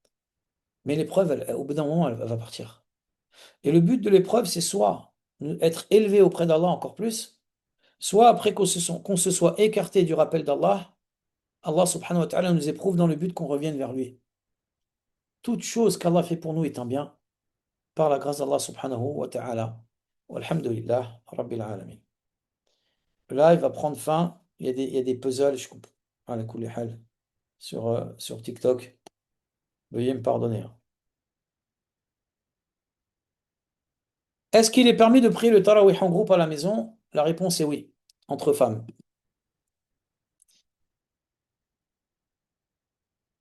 Mais l'épreuve, au bout d'un moment, elle va partir. Et le but de l'épreuve, c'est soit être élevé auprès d'Allah encore plus, soit après qu'on se soit écarté du rappel d'Allah, Allah subhanahu wa ta'ala nous éprouve dans le but qu'on revienne vers lui. Toute chose qu'Allah fait pour nous est un bien, par la grâce d'Allah subhanahu wa ta'ala. Walhamdulillah, Rabbil alamin. Là, il va prendre fin. Il y a des puzzles, je coupe. À la kulli hal, sur TikTok. Veuillez me pardonner, hein. Est-ce qu'il est permis de prier le tarawih en groupe à la maison? La réponse est oui, entre femmes.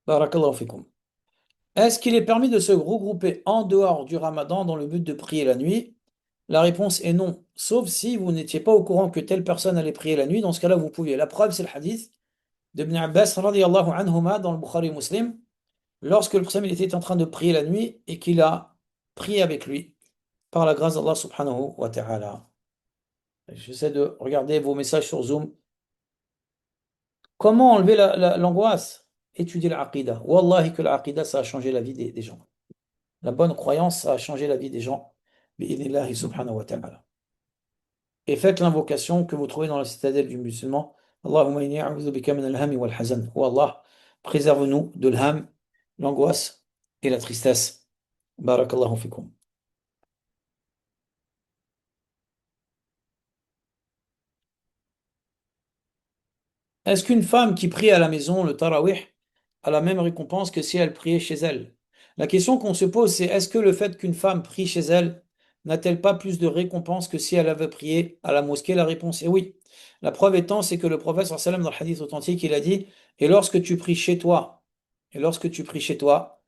Barakallahu fikum. Est-ce qu'il est permis de se regrouper en dehors du ramadan dans le but de prier la nuit? La réponse est non, sauf si vous n'étiez pas au courant que telle personne allait prier la nuit. Dans ce cas-là, vous pouviez. La preuve, c'est le hadith d'Ibn Abbas radiyallahu anhuma dans le Bukhari Muslim, lorsque le prophète il était en train de prier la nuit et qu'il a prié avec lui, par la grâce d'Allah subhanahu wa ta'ala. J'essaie de regarder vos messages sur Zoom. Comment enlever l'angoisse? Étudier l'aqida. Wallahi que l'aqida, ça a changé la vie des gens. La bonne croyance, ça a changé la vie des gens. Bi'idhnillahi subhanahu wa ta'ala. Et faites l'invocation que vous trouvez dans la citadelle du musulman. Allahumma inni a'udhu bika min al-hammi wal hazan. Oh Allah, préserve-nous de l'ham, l'angoisse et la tristesse. Barakallahu fikum. Est-ce qu'une femme qui prie à la maison, le tarawih, a la même récompense que si elle priait chez elle? La question qu'on se pose, c'est est-ce que le fait qu'une femme prie chez elle n'a-t-elle pas plus de récompense que si elle avait prié à la mosquée? La réponse est oui. La preuve étant, c'est que le prophète sallallahu alayhi wa sallam, dans le hadith authentique, il a dit, et lorsque tu pries chez toi, et lorsque tu pries chez toi,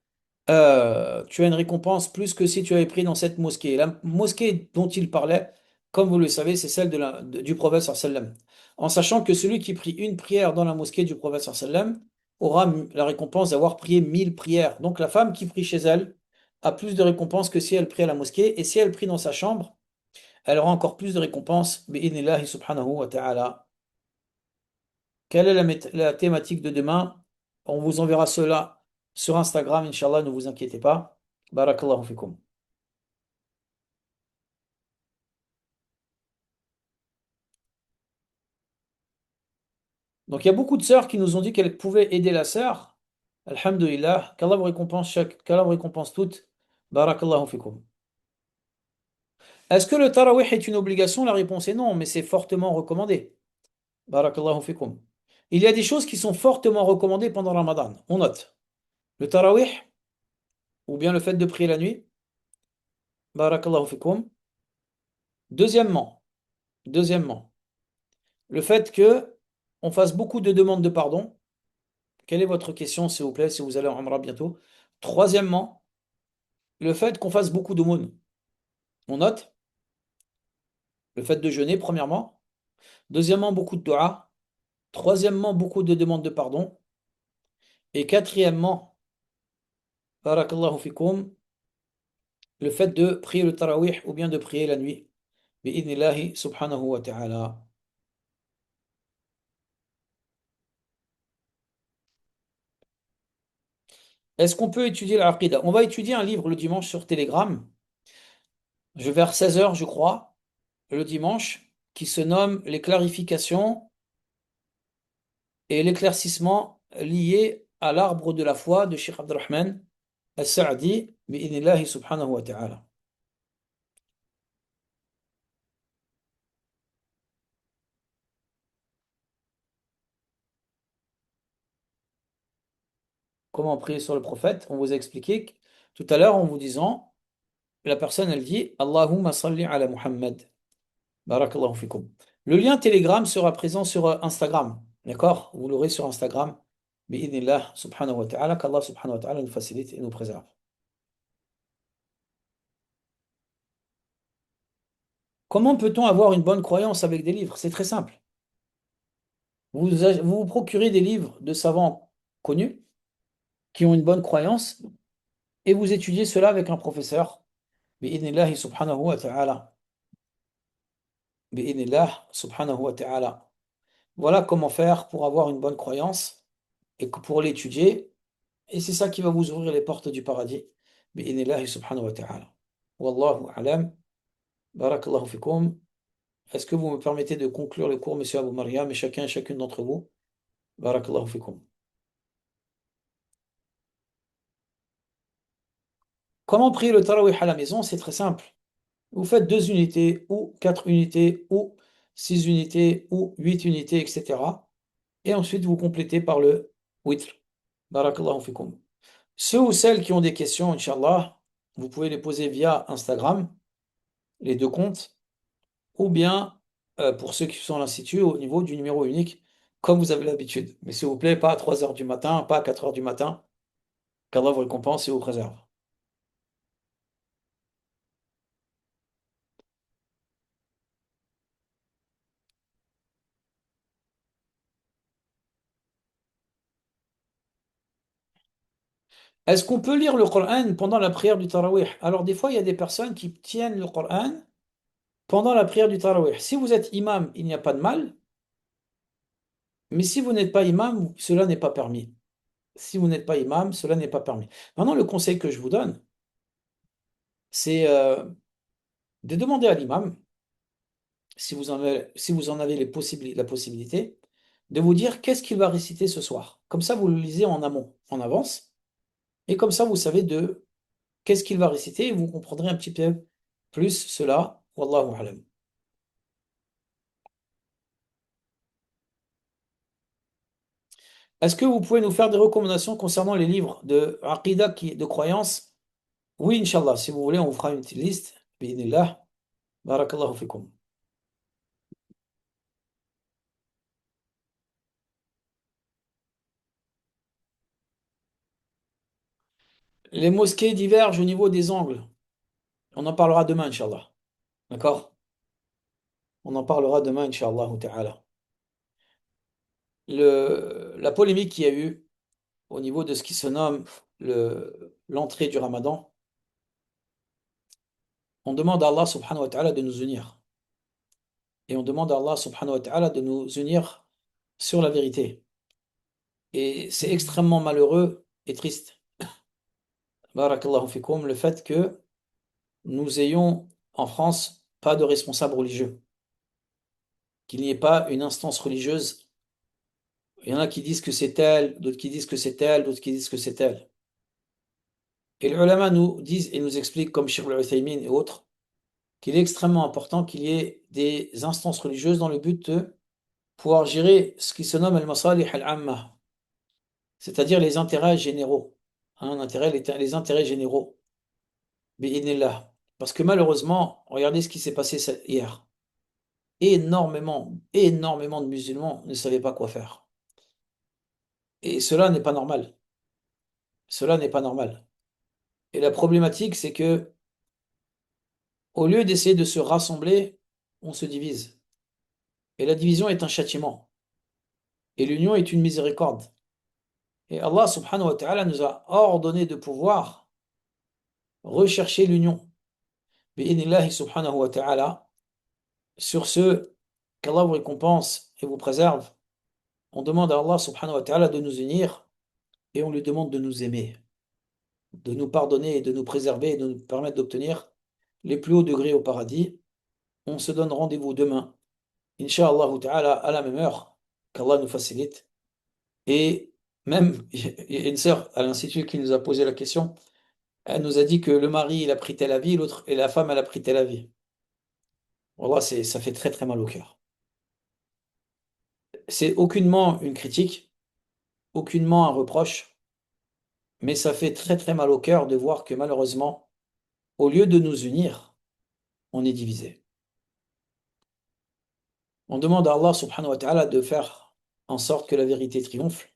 tu as une récompense plus que si tu avais pris dans cette mosquée. La mosquée dont il parlait, comme vous le savez, c'est celle du prophète sallallahu alayhi wa sallam. En sachant que celui qui prie une prière dans la mosquée du prophète sallallahu alayhi wa sallam aura la récompense d'avoir prié 1000 prières. Donc la femme qui prie chez elle a plus de récompense que si elle prie à la mosquée. Et si elle prie dans sa chambre, elle aura encore plus de récompense. Bi'idhnillahi subhanahu wa ta'ala. Quelle est la thématique de demain? On vous enverra cela sur Instagram, Inch'Allah, ne vous inquiétez pas. Barakallahu fikum. Donc il y a beaucoup de sœurs qui nous ont dit qu'elles pouvaient aider la sœur. Alhamdulillah, qu'Allah vous récompense toutes. Barakallahu fikum. Est-ce que le tarawih est une obligation? La réponse est non, mais c'est fortement recommandé. Barakallahu fikum. Il y a des choses qui sont fortement recommandées pendant le Ramadan. On note. Le tarawih, ou bien le fait de prier la nuit. Barakallahu fikum. Deuxièmement, deuxièmement, le fait que on fasse beaucoup de demandes de pardon. Quelle est votre question, s'il vous plaît, si vous allez en Umrah bientôt? Troisièmement, le fait qu'on fasse beaucoup d'aumônes. On note. Le fait de jeûner, premièrement. Deuxièmement, beaucoup de dua. Troisièmement, beaucoup de demandes de pardon. Et quatrièmement, barakallahu fikum, le fait de prier le tarawih ou bien de prier la nuit. Bi'idnillahi subhanahu wa ta'ala. Est-ce qu'on peut étudier l'aqida? On va étudier un livre le dimanche sur Telegram, vers 16 heures, je crois, le dimanche, qui se nomme Les clarifications et l'éclaircissement liés à l'arbre de la foi de Cheikh Abdurrahman al-Sa'di, bi'idnillahi subhanahu wa ta'ala. Comment prier sur le prophète? On vous a expliqué tout à l'heure en vous disant, la personne elle dit Allahumma salli ala Muhammad. Barakallahu fikum. Le lien Telegram sera présent sur Instagram. D'accord? Vous l'aurez sur Instagram. Bi'idnillah subhanahu wa ta'ala, qu'Allah subhanahu wa ta'ala nous facilite et nous préserve. Comment peut-on avoir une bonne croyance avec des livres? C'est très simple. Vous procurez des livres de savants connus qui ont une bonne croyance et vous étudiez cela avec un professeur. Bi'idnillahi subhanahu wa ta'ala. Bi'idnillah subhanahu wa ta'ala. Voilà comment faire pour avoir une bonne croyance et pour l'étudier. Et c'est ça qui va vous ouvrir les portes du paradis. Bi'idhnillahi subhanahu wa ta'ala. Wallahu a'lam. Barakallahu fikum. Est-ce que vous me permettez de conclure le cours, monsieur Abou Mariam, et chacun et chacune d'entre vous? Barakallahu fikum. Comment prier le tarawih à la maison? C'est très simple. Vous faites 2 unités, ou 4 unités, ou 6 unités, ou 8 unités, etc. Et ensuite, vous complétez par le witr. Barakallahu fikum. Ceux ou celles qui ont des questions, Inch'Allah, vous pouvez les poser via Instagram, les deux comptes, ou bien pour ceux qui sont à l'Institut, au niveau du numéro unique, comme vous avez l'habitude. Mais s'il vous plaît, pas à 3 heures du matin, pas à 4 heures du matin, qu'Allah vous récompense et vous préserve. Est-ce qu'on peut lire le Coran pendant la prière du Tarawih? Alors, des fois, il y a des personnes qui tiennent le Coran pendant la prière du Tarawih. Si vous êtes imam, il n'y a pas de mal, mais si vous n'êtes pas imam, cela n'est pas permis. Si vous n'êtes pas imam, cela n'est pas permis. Maintenant, le conseil que je vous donne, c'est de demander à l'imam, si vous en avez la possibilité, de vous dire qu'est-ce qu'il va réciter ce soir. Comme ça, vous le lisez en amont, en avance, et comme ça, vous savez de qu'est-ce qu'il va réciter, et vous comprendrez un petit peu plus cela. Wallahu alam. Est-ce que vous pouvez nous faire des recommandations concernant les livres de Aqidah, de croyance? Oui, Inch'Allah, si vous voulez, on vous fera une petite liste. Bi'idhnillah. Barakallahu fikum. Les mosquées divergent au niveau des angles. On en parlera demain, Inch'Allah. D'accord? On en parlera demain, Inch'Allah ta'ala. La polémique qu'il y a eu au niveau de ce qui se nomme l'entrée du Ramadan, on demande à Allah subhanahu wa ta'ala de nous unir. Et on demande à Allah subhanahu wa ta'ala de nous unir sur la vérité. Et c'est extrêmement malheureux et triste. Barakallahu fikum, le fait que nous ayons en France pas de responsables religieux, qu'il n'y ait pas une instance religieuse. Il y en a qui disent que c'est tel, d'autres qui disent que c'est tel, d'autres qui disent que c'est tel. Et les ulama nous disent et nous expliquent, comme Cheikh al-Uthaymin et autres, qu'il est extrêmement important qu'il y ait des instances religieuses dans le but de pouvoir gérer ce qui se nomme al-masalih al-amma, c'est-à-dire les intérêts généraux. Les intérêts généraux, bi'idhnillah. Parce que malheureusement, regardez ce qui s'est passé hier. Énormément de musulmans ne savaient pas quoi faire. Et cela n'est pas normal. Cela n'est pas normal. Et la problématique, c'est que au lieu d'essayer de se rassembler, on se divise. Et la division est un châtiment. Et l'union est une miséricorde. Et Allah subhanahu wa ta'ala nous a ordonné de pouvoir rechercher l'union. Bi'idhnillahi subhanahu wa ta'ala. Sur ce, qu'Allah vous récompense et vous préserve. On demande à Allah subhanahu wa ta'ala de nous unir et on lui demande de nous aimer, de nous pardonner et de nous préserver et de nous permettre d'obtenir les plus hauts degrés au paradis. On se donne rendez-vous demain, Inch'Allah ta'ala, à la même heure, qu'Allah nous facilite. Et même, il y a une sœur à l'Institut qui nous a posé la question. Elle nous a dit que le mari, il a pris Tel Aviv, l'autre, et la femme, elle a pris Tel Aviv. Voilà, ça fait très très mal au cœur. C'est aucunement une critique, aucunement un reproche, mais ça fait très très mal au cœur de voir que malheureusement, au lieu de nous unir, on est divisé. On demande à Allah subhanahu wa ta'ala de faire en sorte que la vérité triomphe,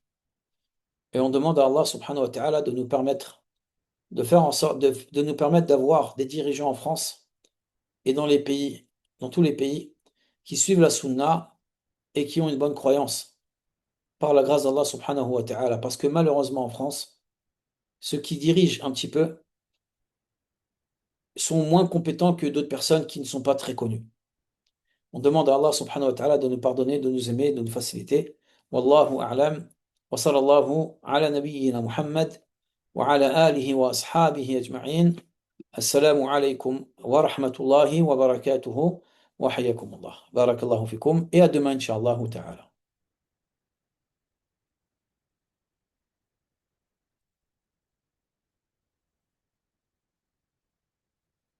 et on demande à Allah subhanahu wa ta'ala de nous permettre de faire en sorte de nous permettre d'avoir des dirigeants en France et dans les pays, dans tous les pays, qui suivent la sunna et qui ont une bonne croyance par la grâce d'Allah subhanahu wa ta'ala. Parce que malheureusement en France, ceux qui dirigent un petit peu sont moins compétents que d'autres personnes qui ne sont pas très connues. On demande à Allah subhanahu wa ta'ala de nous pardonner, de nous aimer, de nous faciliter. Wallahu a'lam. Wa sallallahu ala nabiyyina Muhammad wa ala alihi wa ashabihi ajma'in. Assalamu alaikum wa rahmatullahi wa barakatuhu wa hayyakum Allah. Barakallahu fikum et à demain, Inch'Allah ta'ala.